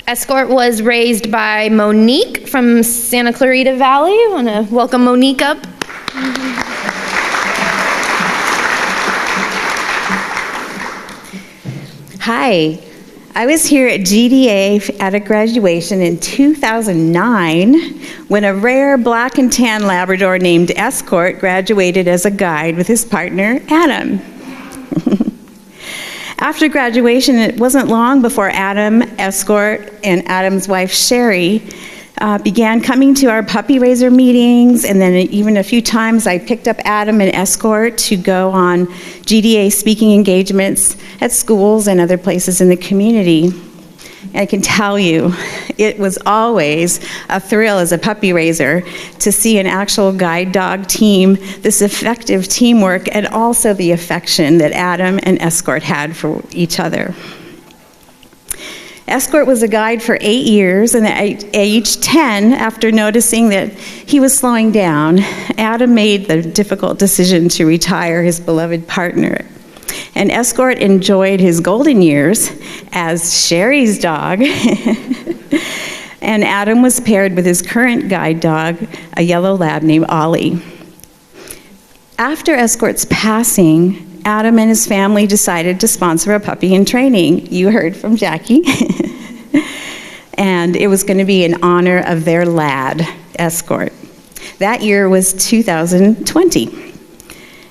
Escort was raised by Monique from Santa Clarita Valley. I want to welcome Monique up. Hi, I was here at GDA at a graduation in 2009 when a rare black and tan Labrador named Escort graduated as a guide with his partner, Adam. After graduation, it wasn't long before Adam, Escort, and Adam's wife, Sherry, began coming to our puppy raiser meetings, and then even a few times I picked up Adam and Escort to go on GDA speaking engagements at schools and other places in the community. And I can tell you, it was always a thrill as a puppy raiser to see an actual guide dog team, this effective teamwork, and also the affection that Adam and Escort had for each other. Escort was a guide for 8 years, and at age 10, after noticing that he was slowing down, Adam made the difficult decision to retire his beloved partner. And Escort enjoyed his golden years as Sherry's dog. And Adam was paired with his current guide dog, a yellow lab named Ollie. After Escort's passing, Adam and his family decided to sponsor a puppy in training. You heard from Jackie. And it was going to be in honor of their lad, Escort. That year was 2020.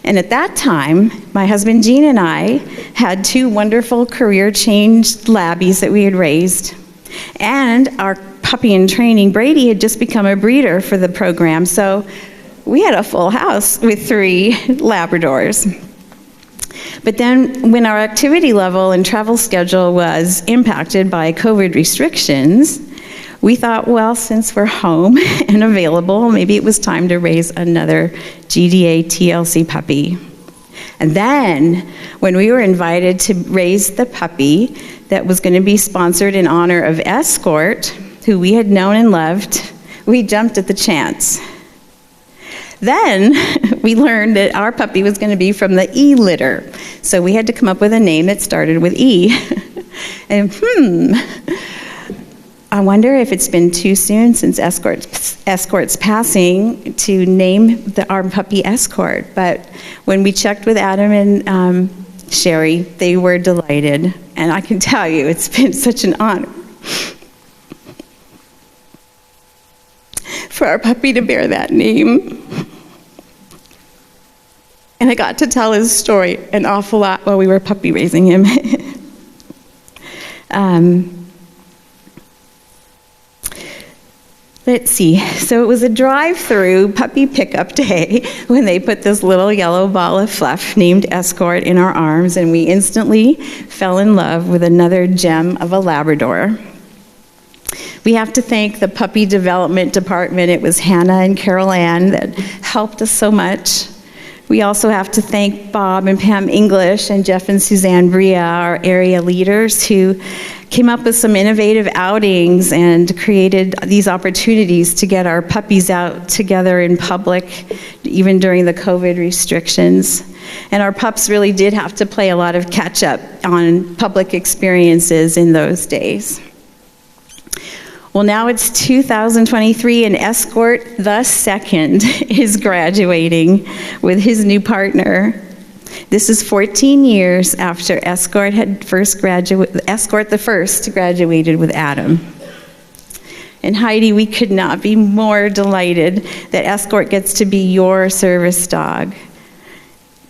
And at that time, my husband Gene and I had 2 wonderful career changed labbies that we had raised. And our puppy in training, Brady, had just become a breeder for the program. So we had a full house with 3 Labradors. But then when our activity level and travel schedule was impacted by COVID restrictions, we thought, well, since we're home and available, maybe it was time to raise another GDA TLC puppy. And then when we were invited to raise the puppy that was going to be sponsored in honor of Escort, who we had known and loved, we jumped at the chance. Then we learned that our puppy was going to be from the E litter. So we had to come up with a name that started with E. And I wonder if it's been too soon since Escort's passing to name our puppy Escort. But when we checked with Adam and Sherry, they were delighted. And I can tell you, it's been such an honor for our puppy to bear that name. And I got to tell his story an awful lot while we were puppy raising him. Let's see. So it was a drive-through puppy pickup day when they put this little yellow ball of fluff named Escort in our arms, and we instantly fell in love with another gem of a Labrador. We have to thank the puppy development department. It was Hannah and Carol Ann that helped us so much. We also have to thank Bob and Pam English and Jeff and Suzanne Bria, our area leaders, who came up with some innovative outings and created these opportunities to get our puppies out together in public, even during the COVID restrictions. And our pups really did have to play a lot of catch up on public experiences in those days. Well, now it's 2023, and Escort the second is graduating with his new partner. This is 14 years after Escort the first graduated with Adam. And Heidi, we could not be more delighted that Escort gets to be your service dog.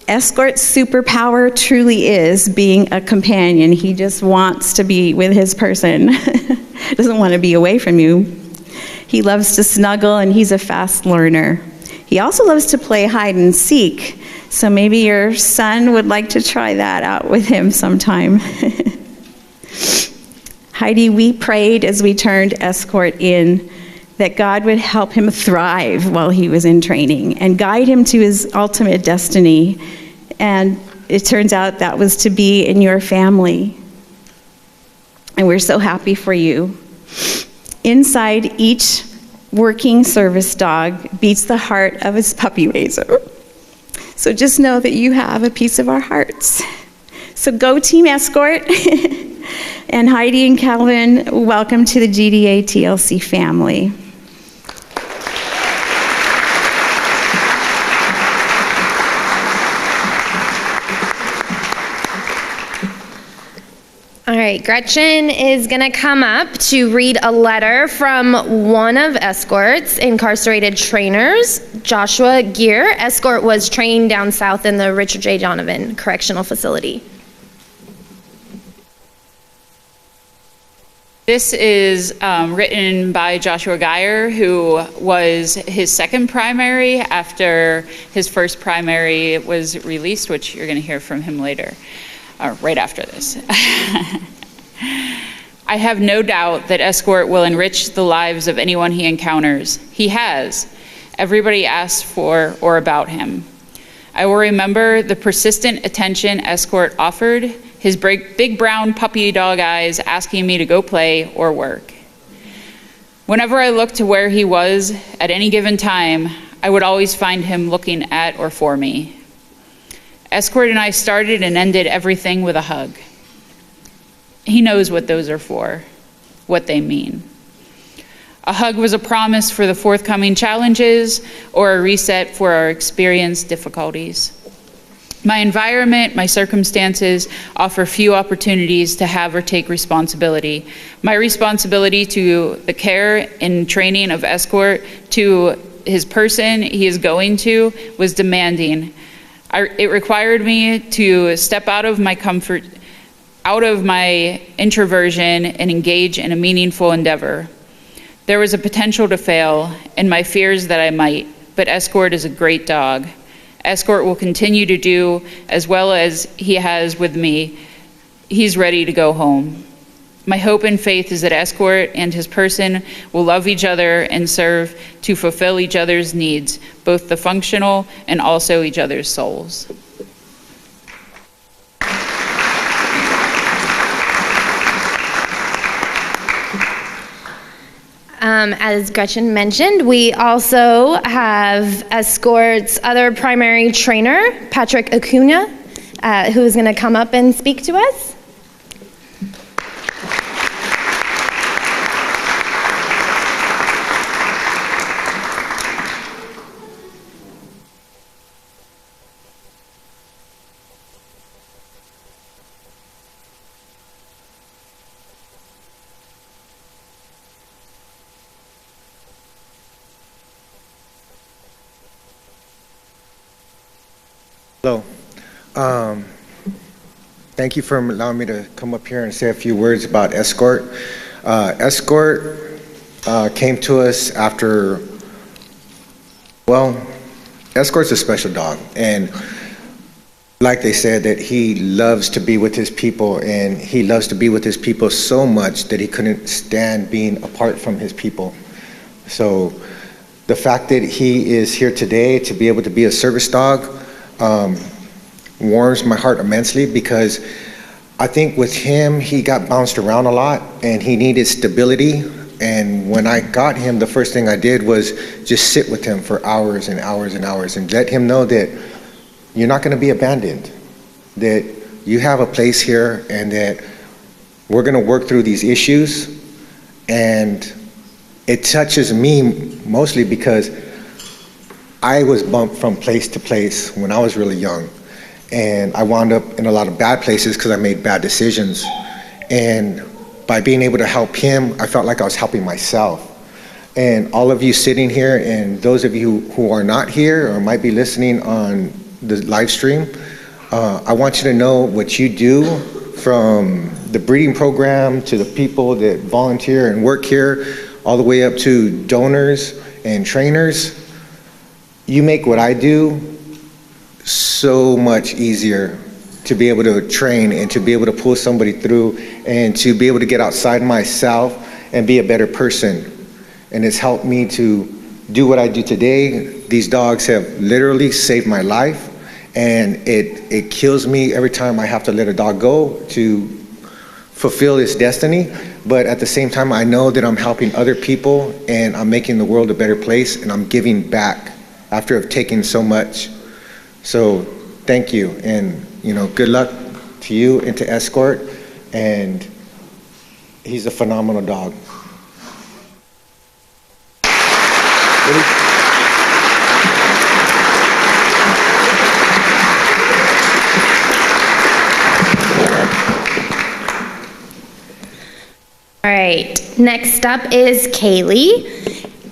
Escort's superpower truly is being a companion. He just wants to be with his person. Doesn't want to be away from you. He loves to snuggle, and he's a fast learner. He also loves to play hide and seek, so maybe your son would like to try that out with him sometime. Heidi, we prayed as we turned Escort in that God would help him thrive while he was in training and guide him to his ultimate destiny. And it turns out that was to be in your family. And we're so happy for you. Inside each working service dog beats the heart of his puppy raiser. So just know that you have a piece of our hearts. So go Team Escort. And Heidi and Calvin, welcome to the GDA TLC family. All right, Gretchen is going to come up to read a letter from one of Escort's incarcerated trainers, Joshua Gear. Escort was trained down south in the Richard J. Donovan Correctional Facility. This is written by Joshua Geyer, who was his second primary after his first primary was released, which you're going to hear from him later. Right after this. I have no doubt that Escort will enrich the lives of anyone he encounters. He has. Everybody asks for or about him. I will remember the persistent attention Escort offered, his big brown puppy dog eyes asking me to go play or work. Whenever I looked to where he was at any given time, I would always find him looking at or for me. Escort and I started and ended everything with a hug. He knows what those are for, what they mean. A hug was a promise for the forthcoming challenges or a reset for our experienced difficulties. My environment, my circumstances offer few opportunities to have or take responsibility. My responsibility to the care and training of Escort, to his person he is going to, was demanding. It required me to step out of my introversion and engage in a meaningful endeavor. There was a potential to fail and my fears that I might, but Escort is a great dog. Escort will continue to do as well as he has with me. He's ready to go home. My hope and faith is that Escort and his person will love each other and serve to fulfill each other's needs, both the functional and also each other's souls. As Gretchen mentioned, we also have Escort's other primary trainer, Patrick Acuna, who is going to come up and speak to us. Hello. Thank you for allowing me to come up here and say a few words about Escort. Escort came to us after, well, Escort's a special dog. And like they said, that he loves to be with his people, and he loves to be with his people so much that he couldn't stand being apart from his people. So the fact that he is here today to be able to be a service dog warms my heart immensely, because I think with him, he got bounced around a lot and he needed stability. And when I got him, the first thing I did was just sit with him for hours and hours and hours and let him know that you're not going to be abandoned, that you have a place here, and that we're going to work through these issues. And it touches me mostly because I was bumped from place to place when I was really young, and I wound up in a lot of bad places because I made bad decisions. And by being able to help him, I felt like I was helping myself. And all of you sitting here, and those of you who are not here or might be listening on the live stream, I want you to know what you do, from the breeding program to the people that volunteer and work here, all the way up to donors and trainers. You make what I do so much easier, to be able to train and to be able to pull somebody through and to be able to get outside myself and be a better person. And it's helped me to do what I do today. These dogs have literally saved my life, and it kills me every time I have to let a dog go to fulfill its destiny. But at the same time, I know that I'm helping other people and I'm making the world a better place, and I'm giving back after I've taken so much. So thank you, and good luck to you and to Escort, and he's a phenomenal dog. All right, next up is Kaylee.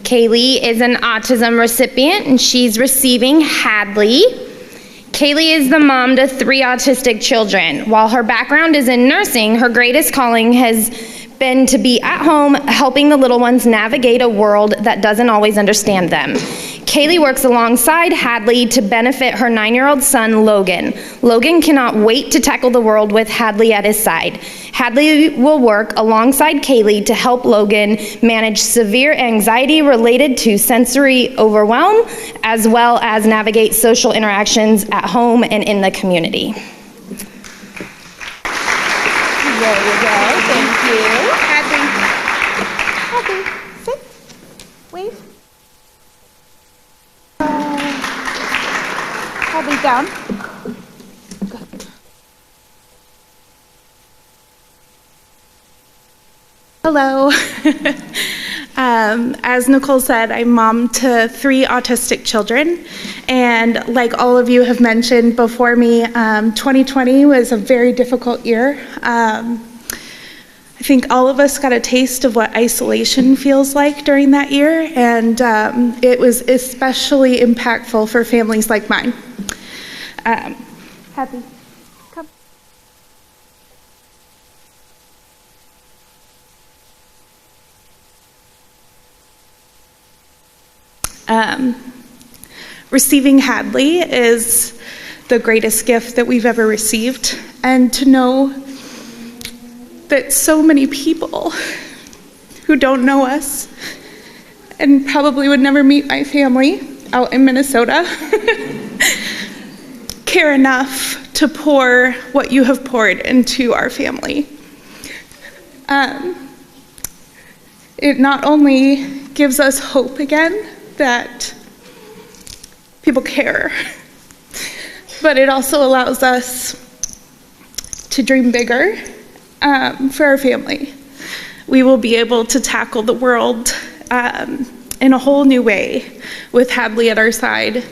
Kaylee is an autism recipient, and she's receiving Hadley. Kaylee is the mom to 3 autistic children. While her background is in nursing, her greatest calling has been to be at home helping the little ones navigate a world that doesn't always understand them. Kaylee works alongside Hadley to benefit her 9-year-old son, Logan. Logan cannot wait to tackle the world with Hadley at his side. Hadley will work alongside Kaylee to help Logan manage severe anxiety related to sensory overwhelm, as well as navigate social interactions at home and in the community. There you go. Thank you. Hadley, sit. Wave. Hadley, down. Good. Hello. As Nicole said, I'm mom to 3 autistic children, and like all of you have mentioned before me, 2020 was a very difficult year. I think all of us got a taste of what isolation feels like during that year, and it was especially impactful for families like mine. Happy. Come. Receiving Hadley is the greatest gift that we've ever received, and to know that so many people who don't know us and probably would never meet my family out in Minnesota care enough to pour what you have poured into our family. It not only gives us hope again that people care, but it also allows us to dream bigger for our family. We will be able to tackle the world in a whole new way with Hadley at our side.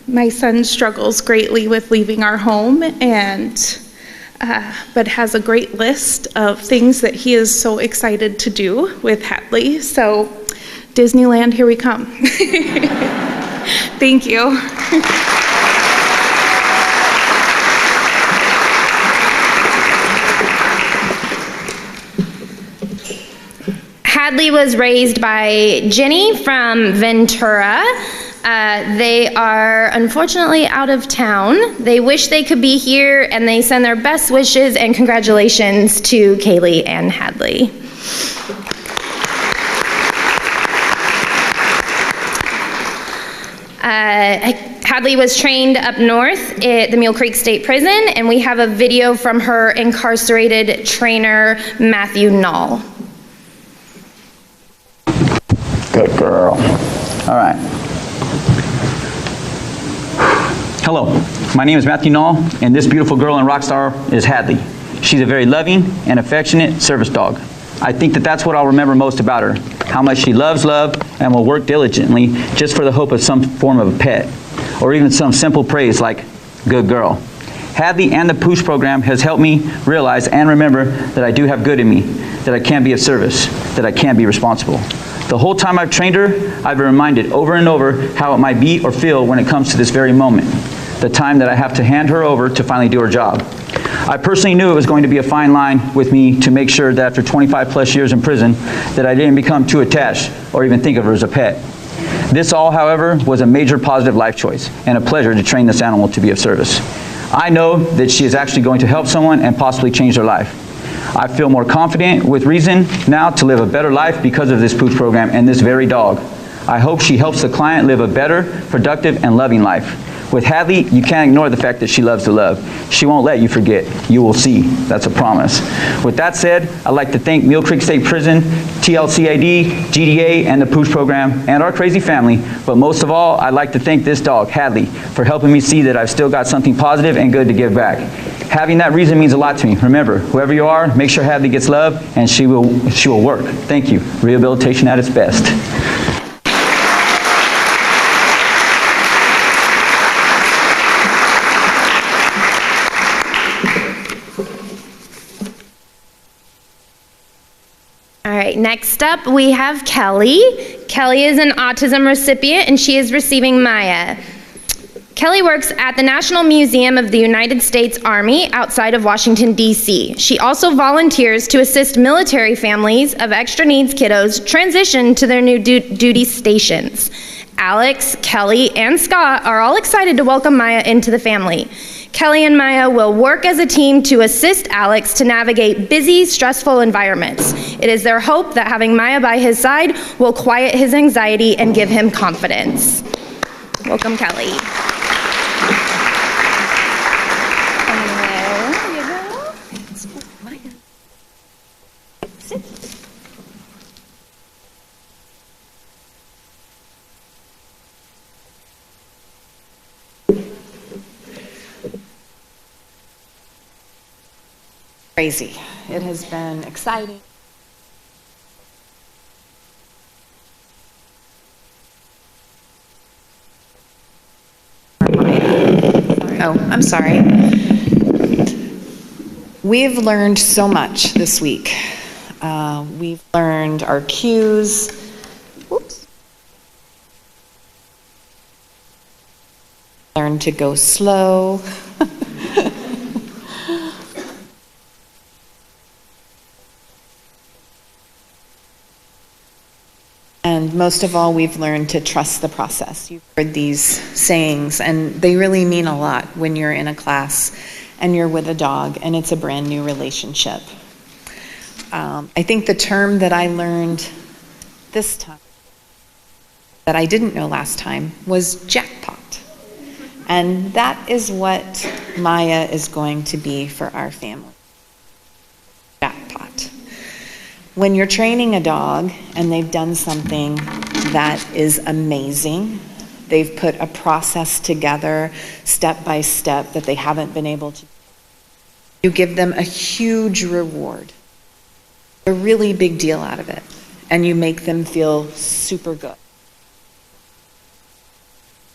My son struggles greatly with leaving our home, but has a great list of things that he is so excited to do with Hadley. So Disneyland, here we come. Thank you. Hadley was raised by Jenny from Ventura. They are unfortunately out of town. They wish they could be here, and they send their best wishes and congratulations to Kaylee and Hadley. Hadley was trained up north at the Mule Creek State Prison, and we have a video from her incarcerated trainer, Matthew Knoll. Good girl. All right. Hello, my name is Matthew Knoll, and this beautiful girl and rock star is Hadley. She's a very loving and affectionate service dog. I think that that's what I'll remember most about her, how much she loves love and will work diligently just for the hope of some form of a pet, or even some simple praise like, good girl. Hadley and the Pooch program has helped me realize and remember that I do have good in me, that I can be of service, that I can be responsible. The whole time I've trained her, I've been reminded over and over how it might be or feel when it comes to this very moment, the time that I have to hand her over to finally do her job. I personally knew it was going to be a fine line with me to make sure that after 25 plus years in prison that I didn't become too attached or even think of her as a pet. This all, however, was a major positive life choice and a pleasure to train this animal to be of service. I know that she is actually going to help someone and possibly change their life. I feel more confident with reason now to live a better life because of this Pooch program and this very dog. I hope she helps the client live a better, productive, and loving life. With Hadley, you can't ignore the fact that she loves to love. She won't let you forget. You will see. That's a promise. With that said, I'd like to thank Mule Creek State Prison, TLCAD, GDA, and the Pooch program, and our crazy family. But most of all, I'd like to thank this dog, Hadley, for helping me see that I've still got something positive and good to give back. Having that reason means a lot to me. Remember, whoever you are, make sure Hadley gets love, and she will work. Thank you. Rehabilitation at its best. All right, next up we have Kelly. Kelly is an autism recipient, and she is receiving Maya. Kelly works at the National Museum of the United States Army outside of Washington, D.C. She also volunteers to assist military families of extra needs kiddos transition to their new duty stations. Alex, Kelly, and Scott are all excited to welcome Maya into the family. Kelly and Maya will work as a team to assist Alex to navigate busy, stressful environments. It is their hope that having Maya by his side will quiet his anxiety and give him confidence. Welcome, Kelly. Crazy. It has been exciting. Oh, I'm sorry. We've learned so much this week. We've learned our cues. Whoops. learn to go slow. And most of all, we've learned to trust the process. You've heard these sayings, and they really mean a lot when you're in a class and you're with a dog and it's a brand new relationship. I think the term that I learned this time that I didn't know last time was jackpot. And that is what Maya is going to be for our family. Jackpot. When you're training a dog and they've done something that is amazing, they've put a process together step by step that they haven't been able to, you give them a huge reward, a really big deal out of it, and you make them feel super good.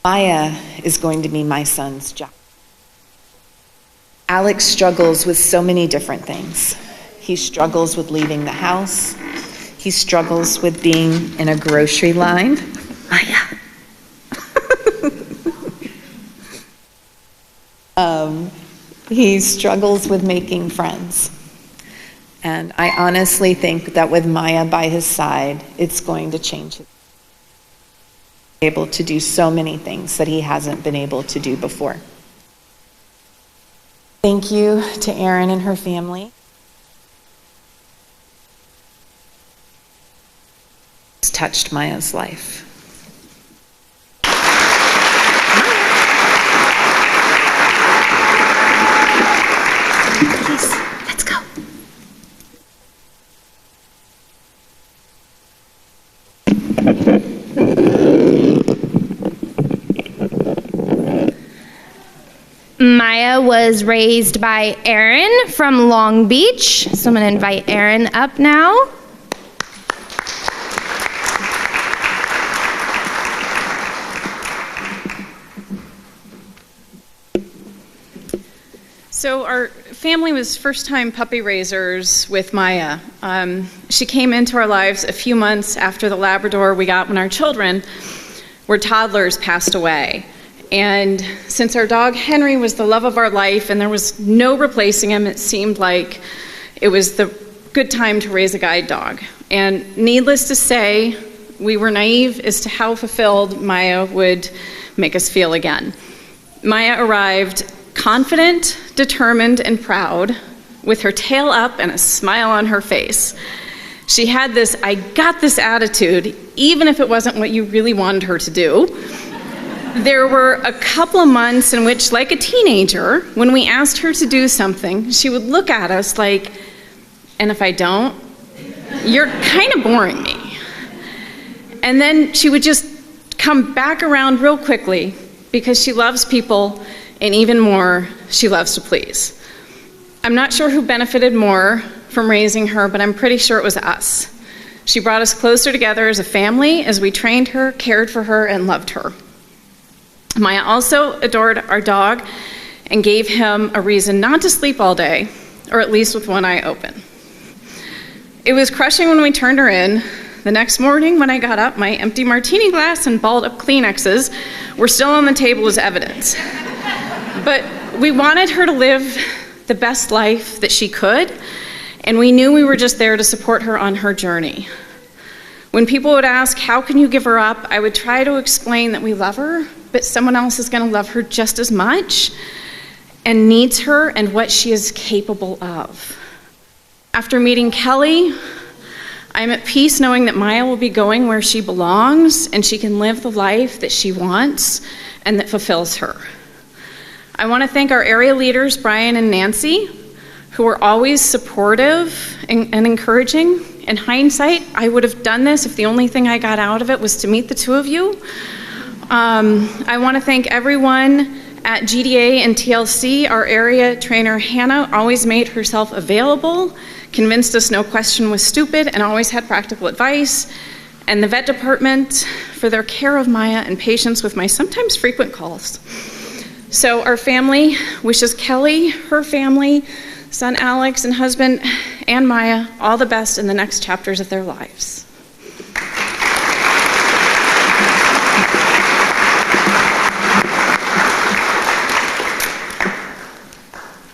Maya is going to be my son's job. Alex struggles with so many different things. He struggles with leaving the house. He struggles with being in a grocery line. Maya. He struggles with making friends. And I honestly think that with Maya by his side, it's going to change his life. Able to do so many things that he hasn't been able to do before. Thank you to Erin and her family. It's touched Maya's life. Please, let's go. Maya was raised by Erin from Long Beach. So I'm going to invite Erin up now. So our family was first-time puppy raisers with Maya. She came into our lives a few months after the Labrador we got when our children were toddlers passed away. And since our dog Henry was the love of our life and there was no replacing him, it seemed like it was the good time to raise a guide dog. And needless to say, we were naive as to how fulfilled Maya would make us feel again. Maya arrived confident, determined, and proud, with her tail up and a smile on her face. She had this "I got this" attitude, even if it wasn't what you really wanted her to do. There were a couple of months in which, like a teenager, when we asked her to do something, she would look at us like, "And if I don't, you're kind of boring me." And then she would just come back around real quickly because she loves people, and even more, she loves to please. I'm not sure who benefited more from raising her, but I'm pretty sure it was us. She brought us closer together as a family as we trained her, cared for her, and loved her. Maya also adored our dog and gave him a reason not to sleep all day, or at least with one eye open. It was crushing when we turned her in. The next morning when I got up, my empty martini glass and balled up Kleenexes were still on the table as evidence. But we wanted her to live the best life that she could, and we knew we were just there to support her on her journey. When people would ask, "How can you give her up?" I would try to explain that we love her, but someone else is going to love her just as much and needs her and what she is capable of. After meeting Kelly, I'm at peace knowing that Maya will be going where she belongs and she can live the life that she wants and that fulfills her. I want to thank our area leaders, Brian and Nancy, who were always supportive and encouraging. In hindsight, I would have done this if the only thing I got out of it was to meet the two of you. I want to thank everyone at GDA and TLC. Our area trainer, Hannah, always made herself available, convinced us no question was stupid, and always had practical advice. And the vet department for their care of Maya and patience with my sometimes frequent calls. So our family wishes Kelly, her family, son Alex, and husband, and Maya all the best in the next chapters of their lives.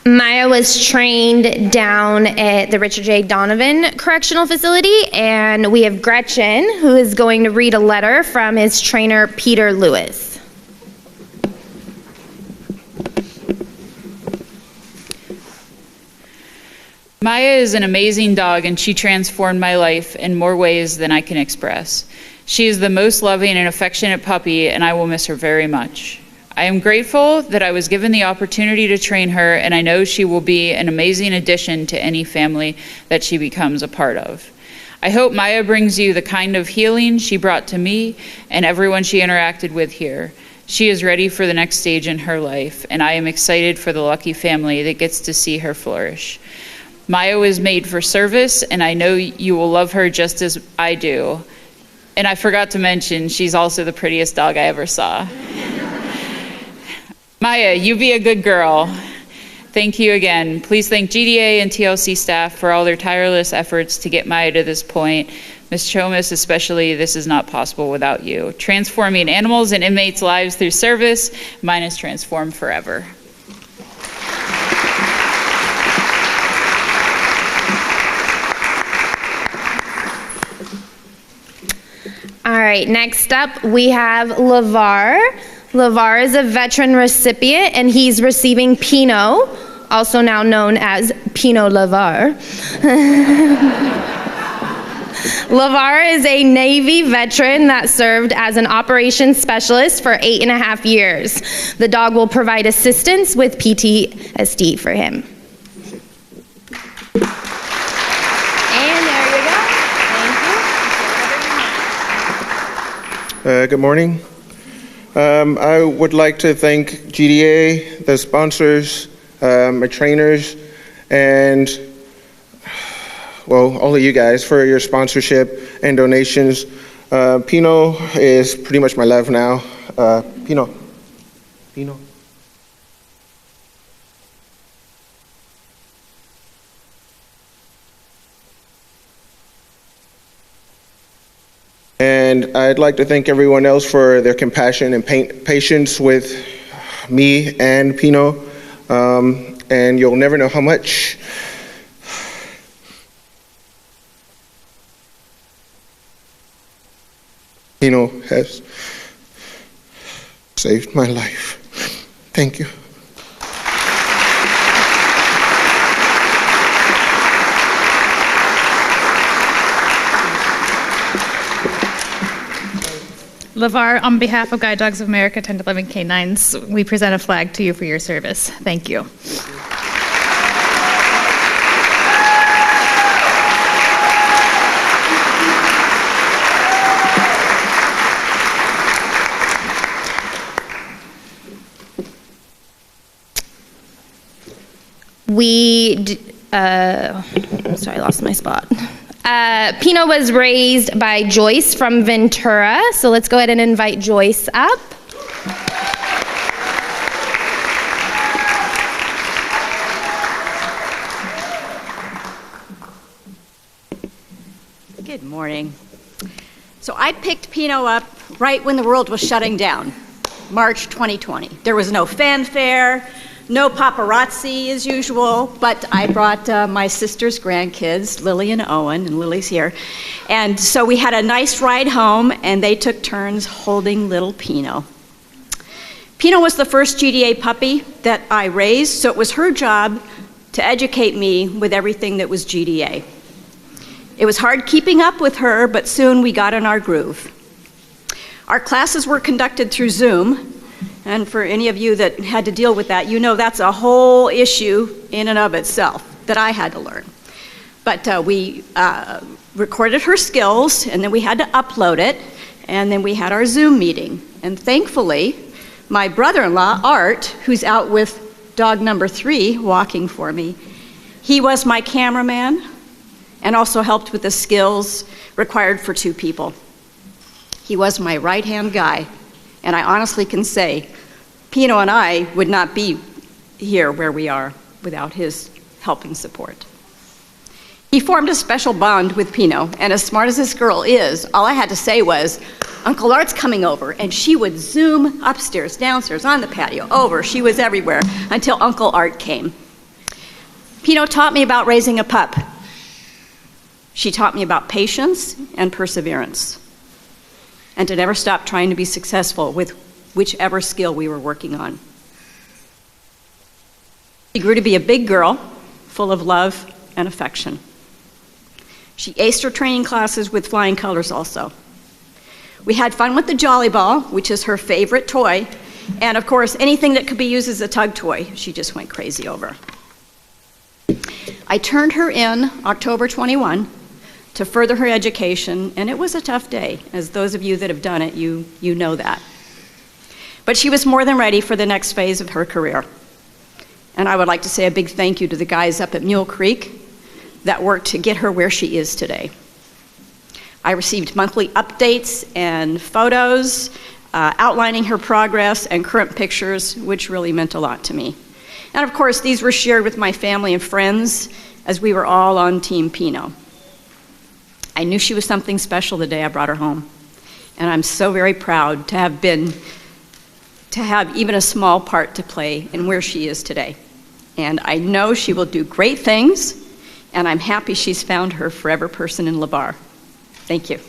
Maya was trained down at the Richard J. Donovan Correctional Facility, and we have Gretchen, who is going to read a letter from his trainer, Peter Lewis. Maya is an amazing dog, and she transformed my life in more ways than I can express. She is the most loving and affectionate puppy, and I will miss her very much. I am grateful that I was given the opportunity to train her, and I know she will be an amazing addition to any family that she becomes a part of. I hope Maya brings you the kind of healing she brought to me and everyone she interacted with here. She is ready for the next stage in her life, and I am excited for the lucky family that gets to see her flourish. Maya was made for service, and I know you will love her just as I do. And I forgot to mention, she's also the prettiest dog I ever saw. Maya, you be a good girl. Thank you again. Please thank GDA and TLC staff for all their tireless efforts to get Maya to this point. Ms. Chomis, especially, this is not possible without you. Transforming animals and inmates' lives through service, mine is transformed forever. All right, next up we have LeVar. LeVar is a veteran recipient, and he's receiving Pinot, also now known as Pinot LeVar. LeVar is a Navy veteran that served as an operations specialist for 8.5 years. The dog will provide assistance with PTSD for him. And there you go. Thank you. Good morning. I would like to thank GDA, the sponsors, my trainers, and, well, all of you guys for your sponsorship and donations. Pinot is pretty much my love now. Pinot. And I'd like to thank everyone else for their compassion and patience with me and Pinot. And you'll never know how much Pinot has saved my life. Thank you. LeVar, on behalf of Guide Dogs of America 10 to 11 K9s, we present a flag to you for your service. Thank you. Sorry, I lost my spot. Pinot was raised by Joyce from Ventura, so let's go ahead and invite Joyce up. Good morning. So I picked Pinot up right when the world was shutting down, March 2020. There was no fanfare, no paparazzi as usual, but I brought my sister's grandkids, Lily and Owen, and Lily's here. And so we had a nice ride home, and they took turns holding little Pinot. Pinot was the first GDA puppy that I raised, so it was her job to educate me with everything that was GDA. It was hard keeping up with her, but soon we got in our groove. Our classes were conducted through Zoom, and for any of you that had to deal with that, you know that's a whole issue in and of itself that I had to learn. But we recorded her skills, and then we had to upload it, and then we had our Zoom meeting. And thankfully, my brother-in-law, Art, who's out with dog number 3 walking for me, he was my cameraman and also helped with the skills required for 2 people. He was my right-hand guy, and I honestly can say Pinot and I would not be here where we are without his help and support. He formed a special bond with Pinot, and as smart as this girl is, all I had to say was, Uncle Art's coming over, and she would zoom upstairs, downstairs, on the patio, over. She was everywhere until Uncle Art came. Pino taught me about raising a pup. She taught me about patience and perseverance, and to never stop trying to be successful with whichever skill we were working on. She grew to be a big girl, full of love and affection. She aced her training classes with flying colors also. We had fun with the Jolly Ball, which is her favorite toy, and of course, anything that could be used as a tug toy, she just went crazy over. I turned her in October 21 to further her education, and it was a tough day. As those of you that have done it, you know that. But she was more than ready for the next phase of her career. And I would like to say a big thank you to the guys up at Mule Creek that worked to get her where she is today. I received monthly updates and photos outlining her progress and current pictures, which really meant a lot to me. And of course, these were shared with my family and friends as we were all on Team Pino. I knew she was something special the day I brought her home. And I'm so very proud to have even a small part to play in where she is today. And I know she will do great things, and I'm happy she's found her forever person in LeBar. Thank you.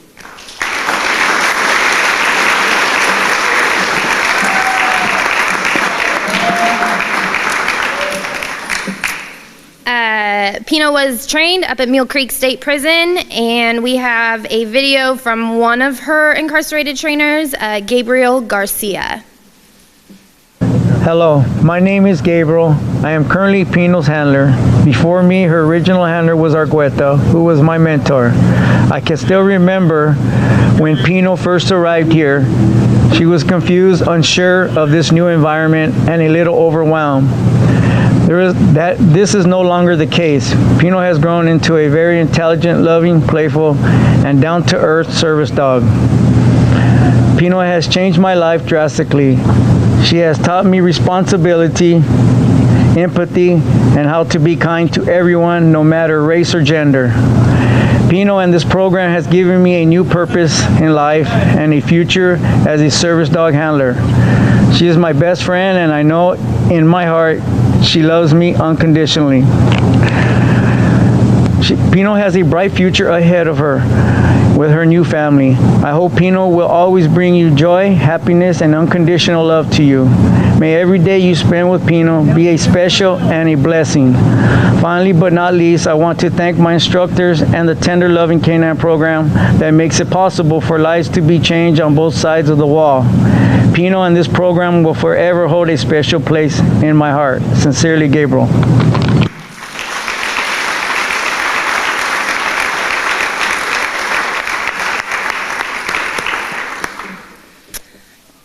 Pino was trained up at Mule Creek State Prison, and we have a video from one of her incarcerated trainers, Gabriel Garcia. Hello, my name is Gabriel. I am currently Pino's handler. Before me, her original handler was Argueta, who was my mentor. I can still remember when Pino first arrived here. She was confused, unsure of this new environment, and a little overwhelmed. This is no longer the case. Pino has grown into a very intelligent, loving, playful, and down-to-earth service dog. Pino has changed my life drastically. She has taught me responsibility, empathy, and how to be kind to everyone, no matter race or gender. Pino and this program has given me a new purpose in life and a future as a service dog handler. She is my best friend, and I know in my heart she loves me unconditionally. Pino has a bright future ahead of her with her new family. I hope Pino will always bring you joy, happiness, and unconditional love to you. May every day you spend with Pino be a special and a blessing. Finally, but not least, I want to thank my instructors and the Tender Loving Canine program that makes it possible for lives to be changed on both sides of the wall. Pino and this program will forever hold a special place in my heart. Sincerely, Gabriel.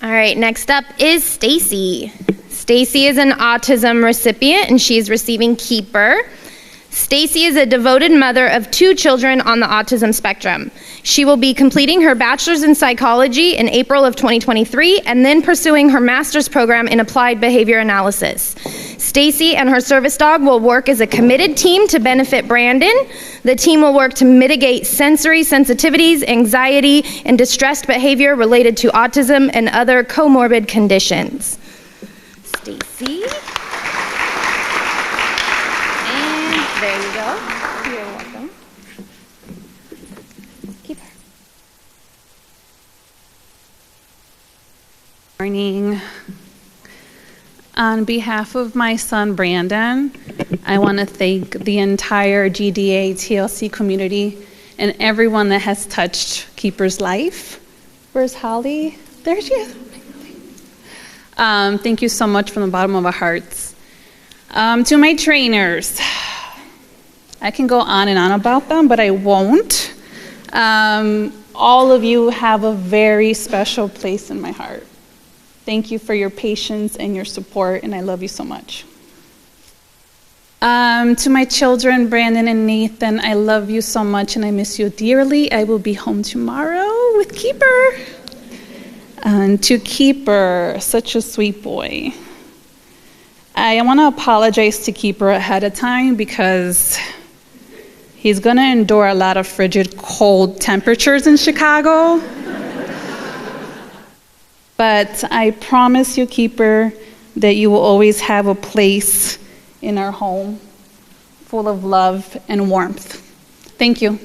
All right, next up is Stacy. Stacy is an autism recipient, and she's receiving Keeper. Stacy is a devoted mother of 2 children on the autism spectrum. She will be completing her bachelor's in psychology in April of 2023 and then pursuing her master's program in applied behavior analysis. Stacy and her service dog will work as a committed team to benefit Brandon. The team will work to mitigate sensory sensitivities, anxiety, and distressed behavior related to autism and other comorbid conditions. Stacy. There you go. You're welcome. Keep her. Morning. On behalf of my son Brandon, I want to thank the entire GDA TLC community and everyone that has touched Keeper's life. Where's Holly? There she is. Thank you so much from the bottom of our hearts. To my trainers, I can go on and on about them, but I won't. All of you have a very special place in my heart. Thank you for your patience and your support, and I love you so much. To my children, Brandon and Nathan, I love you so much, and I miss you dearly. I will be home tomorrow with Keeper. And to Keeper, such a sweet boy. I want to apologize to Keeper ahead of time because he's going to endure a lot of frigid, cold temperatures in Chicago. But I promise you, Keeper, that you will always have a place in our home full of love and warmth. Thank you.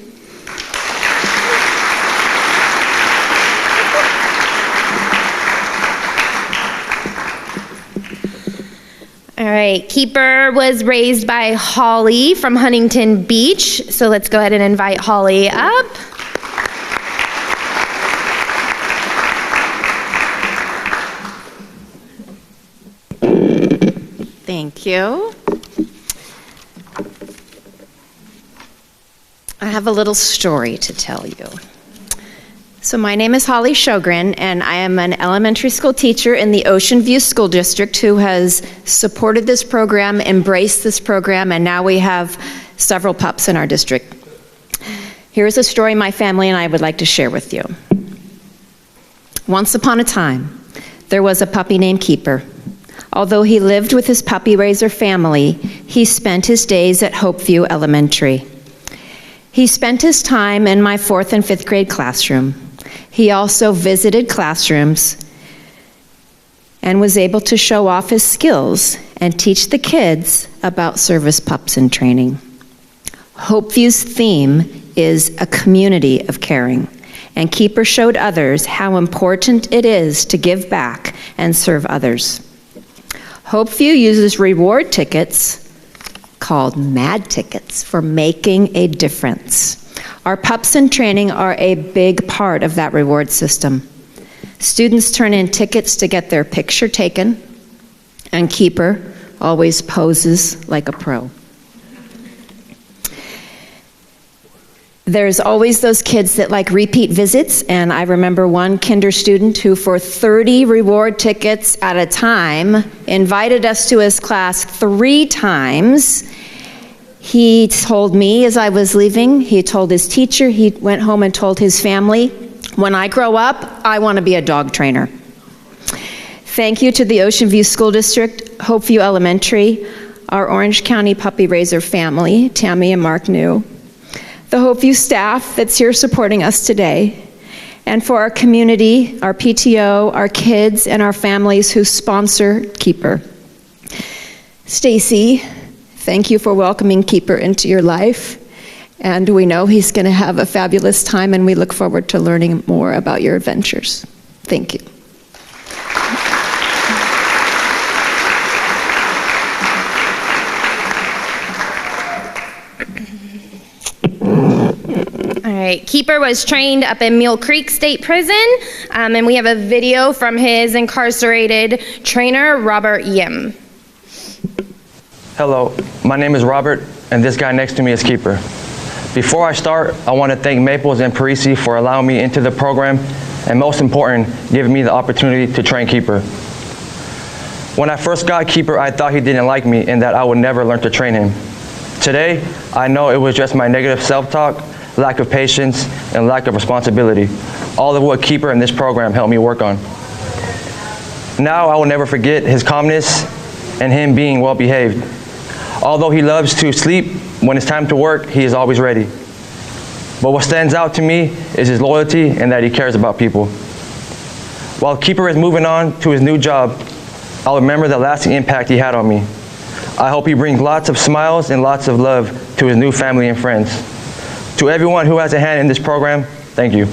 All right, Keeper was raised by Holly from Huntington Beach. So let's go ahead and invite Holly up. Thank you. I have a little story to tell you. So my name is Holly Sjogren, and I am an elementary school teacher in the Ocean View School District who has supported this program, embraced this program, and now we have several pups in our district. Here's a story my family and I would like to share with you. Once upon a time, there was a puppy named Keeper. Although he lived with his puppy raiser family, he spent his days at Hopeview Elementary. He spent his time in my 4th and 5th grade classroom. He also visited classrooms and was able to show off his skills and teach the kids about service pups in training. Hopeview's theme is a community of caring, and Keeper showed others how important it is to give back and serve others. Hopeview uses reward tickets called MAD tickets for making a difference. Our pups in training are a big part of that reward system. Students turn in tickets to get their picture taken, and Keeper always poses like a pro. There's always those kids that like repeat visits, and I remember one kinder student who for 30 reward tickets at a time invited us to his class 3 times. He told me as I was leaving, he told his teacher, he went home and told his family, when I grow up, I want to be a dog trainer. Thank you to the Ocean View School District, Hopeview Elementary, our Orange County puppy raiser family, Tammy and Mark New, the Hopeview staff that's here supporting us today, and for our community, our PTO, our kids, and our families who sponsor Keeper. Stacy, thank you for welcoming Keeper into your life, and we know he's going to have a fabulous time, and we look forward to learning more about your adventures. Thank you. All right, Keeper was trained up in Mule Creek State Prison, and we have a video from his incarcerated trainer, Robert Yim. Hello, my name is Robert, and this guy next to me is Keeper. Before I start, I want to thank Maples and Parisi for allowing me into the program, and most important, giving me the opportunity to train Keeper. When I first got Keeper, I thought he didn't like me and that I would never learn to train him. Today, I know it was just my negative self-talk, lack of patience, and lack of responsibility, all of what Keeper in this program helped me work on. Now I will never forget his calmness and him being well behaved. Although he loves to sleep, when it's time to work, he is always ready. But what stands out to me is his loyalty and that he cares about people. While Keeper is moving on to his new job, I'll remember the lasting impact he had on me. I hope he brings lots of smiles and lots of love to his new family and friends. To everyone who has a hand in this program, thank you.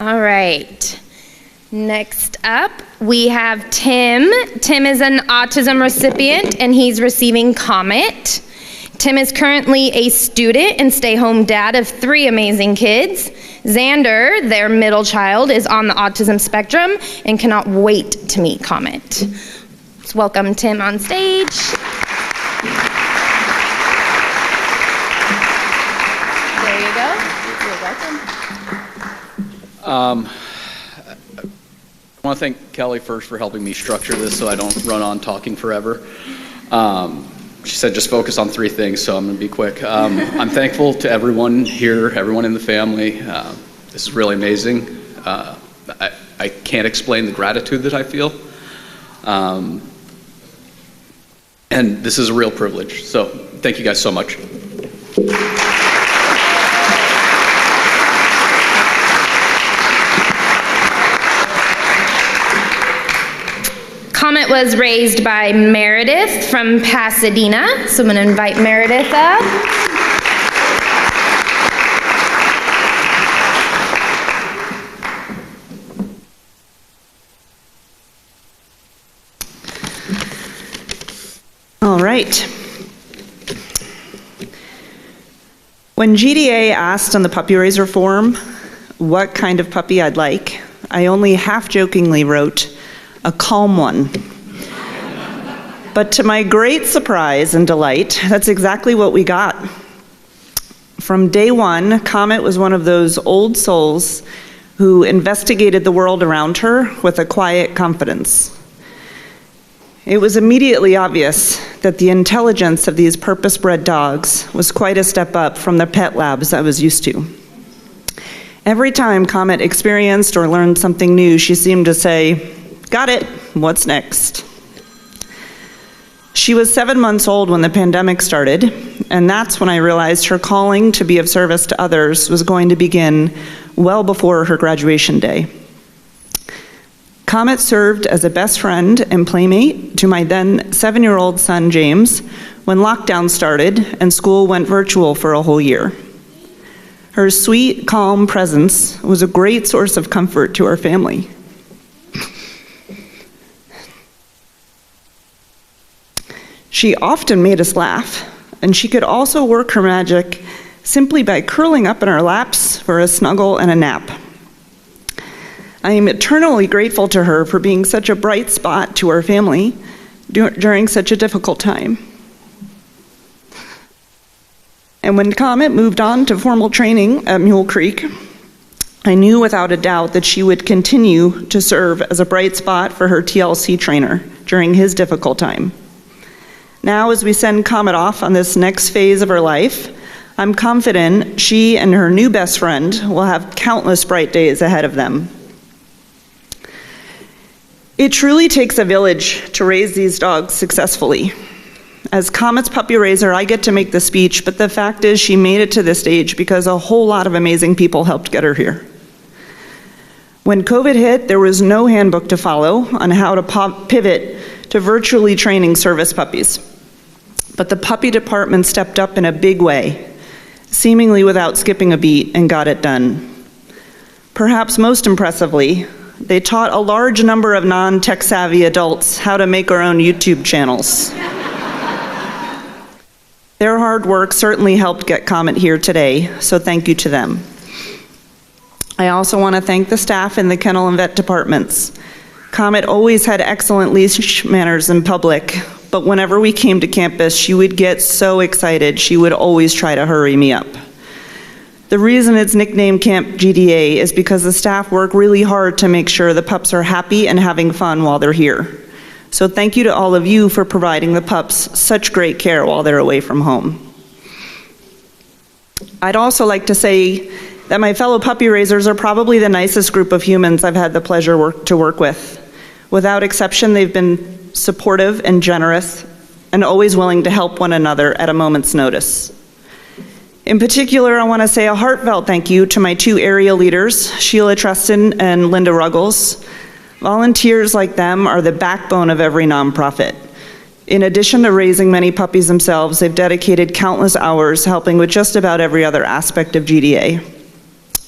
All right. Next up, we have Tim. Tim is an autism recipient, and he's receiving COMET. Tim is currently a student and stay-home dad of 3 amazing kids. Xander, their middle child, is on the autism spectrum and cannot wait to meet COMET. Let's welcome Tim on stage. There you go. You're welcome. I want to thank Kelly first for helping me structure this so I don't run on talking forever. She said just focus on 3 things, so I'm going to be quick. I'm thankful to everyone here, everyone in the family. This is really amazing. I can't explain the gratitude that I feel. And this is a real privilege, so thank you guys so much. Comet was raised by Meredith from Pasadena, so I'm going to invite Meredith up. All right. When GDA asked on the puppy raiser form what kind of puppy I'd like, I only half-jokingly wrote, a calm one. But to my great surprise and delight, that's exactly what we got. From day one, Comet was one of those old souls who investigated the world around her with a quiet confidence. It was immediately obvious that the intelligence of these purpose-bred dogs was quite a step up from the pet labs I was used to. Every time Comet experienced or learned something new, she seemed to say, "Got it, what's next?" She was 7 months old when the pandemic started, and that's when I realized her calling to be of service to others was going to begin well before her graduation day. Comet served as a best friend and playmate to my then 7-year-old son, James, when lockdown started and school went virtual for a whole year. Her sweet, calm presence was a great source of comfort to our family. She often made us laugh, and she could also work her magic simply by curling up in our laps for a snuggle and a nap. I am eternally grateful to her for being such a bright spot to our family during such a difficult time. And when Comet moved on to formal training at Mule Creek, I knew without a doubt that she would continue to serve as a bright spot for her TLC trainer during his difficult time. Now, as we send Comet off on this next phase of her life, I'm confident she and her new best friend will have countless bright days ahead of them. It truly takes a village to raise these dogs successfully. As Comet's puppy raiser, I get to make the speech, but the fact is she made it to this stage because a whole lot of amazing people helped get her here. When COVID hit, there was no handbook to follow on how to pivot to virtually training service puppies. But the puppy department stepped up in a big way, seemingly without skipping a beat, and got it done. Perhaps most impressively, they taught a large number of non-tech savvy adults how to make our own YouTube channels. Their hard work certainly helped get Comet here today, so thank you to them. I also want to thank the staff in the kennel and vet departments. Comet always had excellent leash manners in public, but whenever we came to campus, she would get so excited, she would always try to hurry me up. The reason it's nicknamed Camp GDA is because the staff work really hard to make sure the pups are happy and having fun while they're here. So thank you to all of you for providing the pups such great care while they're away from home. I'd also like to say that my fellow puppy raisers are probably the nicest group of humans I've had the pleasure to work with. Without exception, they've been supportive and generous and always willing to help one another at a moment's notice. In particular, I want to say a heartfelt thank you to my two area leaders, Sheila Treston and Linda Ruggles. Volunteers like them are the backbone of every nonprofit. In addition to raising many puppies themselves, they've dedicated countless hours helping with just about every other aspect of GDA.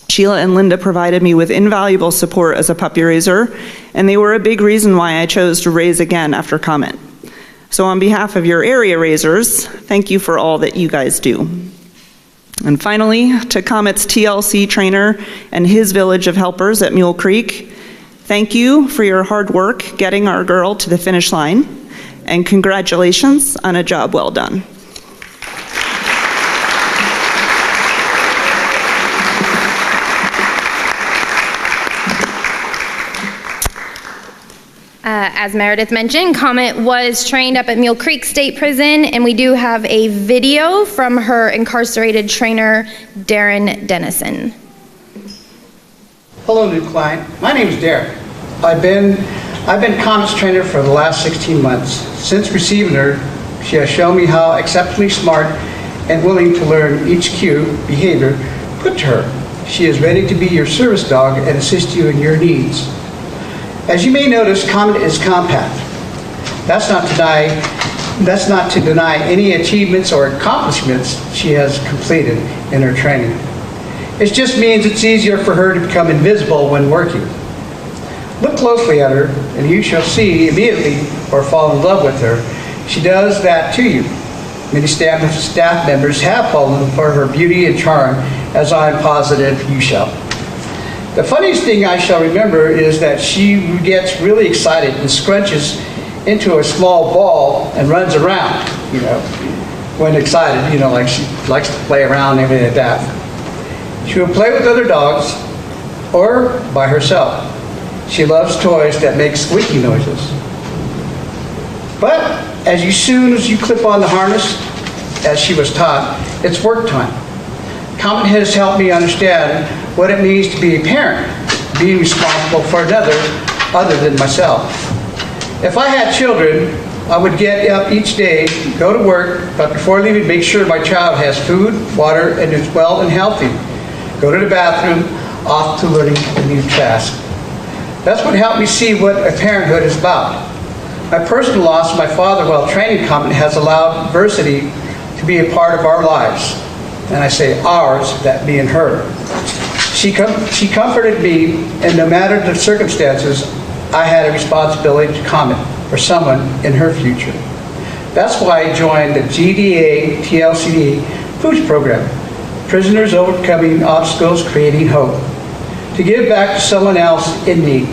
Sheila and Linda provided me with invaluable support as a puppy raiser, and they were a big reason why I chose to raise again after Comet. So on behalf of your area raisers, thank you for all that you guys do. And finally, to Comet's TLC trainer and his village of helpers at Mule Creek, thank you for your hard work getting our girl to the finish line, and congratulations on a job well done. As Meredith mentioned, Comet was trained up at Mule Creek State Prison, and we do have a video from her incarcerated trainer, Darren Dennison. Hello, new client. My name is Derek. I've been Comet's trainer for the last 16 months. Since receiving her, she has shown me how exceptionally smart and willing to learn each cue, behavior put to her. She is ready to be your service dog and assist you in your needs. As you may notice, Comet is compact. That's not to deny any achievements or accomplishments she has completed in her training. It just means it's easier for her to become invisible when working. Look closely at her, and you shall see immediately or fall in love with her. She does that to you. Many staff members have fallen for her beauty and charm, as I am positive you shall. The funniest thing I shall remember is that she gets really excited and scrunches into a small ball and runs around, when excited, like she likes to play around and everything like that. She will play with other dogs or by herself. She loves toys that make squeaky noises. But as soon as you clip on the harness, as she was taught, it's work time. Comet has helped me understand what it means to be a parent, being responsible for another other than myself. If I had children, I would get up each day, go to work, but before leaving, make sure my child has food, water, and is well and healthy. Go to the bathroom, off to learning a new task. That's what helped me see what a parenthood is about. My personal loss of my father while training Comet has allowed adversity to be a part of our lives. And I say ours, that being her. She comforted me, and no matter the circumstances, I had a responsibility to Comet for someone in her future. That's why I joined the GDA TLCD Foods Program, Prisoners Overcoming Obstacles, Creating Hope, to give back to someone else in need.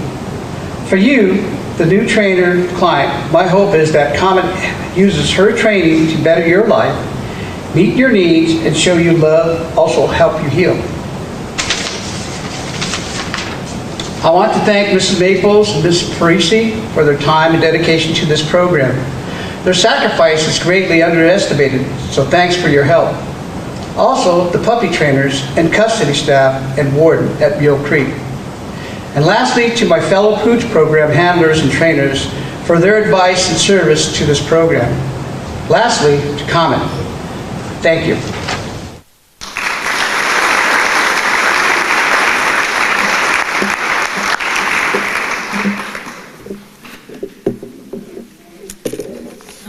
For you, the new trainer client, my hope is that Comet uses her training to better your life, meet your needs, and show you love, also help you heal. I want to thank Mrs. Maples and Mrs. Parisi for their time and dedication to this program. Their sacrifice is greatly underestimated, so thanks for your help. Also, the puppy trainers and custody staff and warden at Mule Creek. And lastly, to my fellow Pooch program handlers and trainers for their advice and service to this program. Lastly, to Comet. Thank you.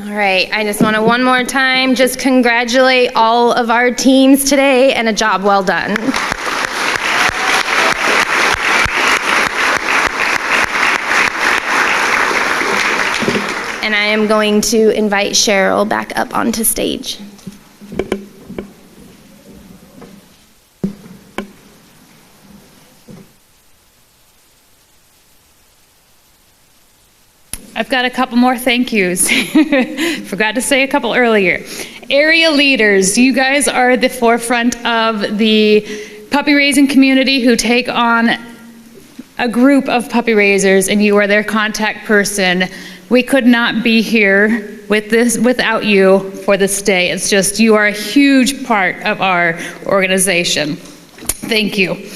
All right, I just want to one more time just congratulate all of our teams today and a job well done. And I am going to invite Cheryl back up onto stage. I've got a couple more thank yous. Forgot to say a couple earlier. Area leaders, you guys are the forefront of the puppy raising community who take on a group of puppy raisers, and you are their contact person. We could not be here with this without you for this day. It's just, you are a huge part of our organization. Thank you.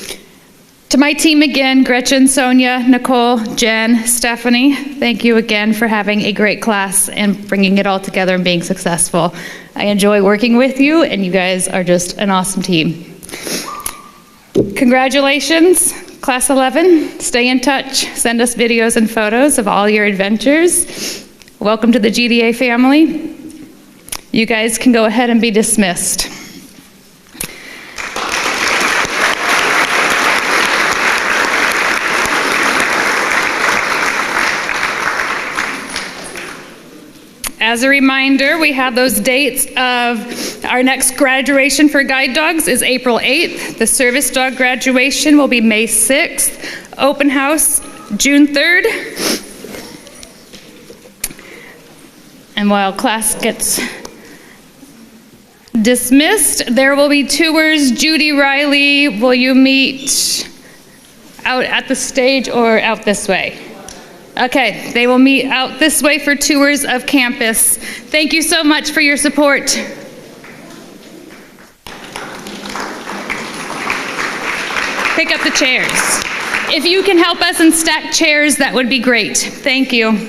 To my team again, Gretchen, Sonia, Nicole, Jen, Stephanie, thank you again for having a great class and bringing it all together and being successful. I enjoy working with you, and you guys are just an awesome team. Congratulations, Class 11. Stay in touch. Send us videos and photos of all your adventures. Welcome to the GDA family. You guys can go ahead and be dismissed. As a reminder, we have those dates of our next graduation for guide dogs is April 8th. The service dog graduation will be May 6th. Open house, June 3rd. And while class gets dismissed, there will be tours. Judy Riley, will you meet out at the stage or out this way? Okay, they will meet out this way for tours of campus. Thank you so much for your support. Pick up the chairs. If you can help us and stack chairs, that would be great. Thank you.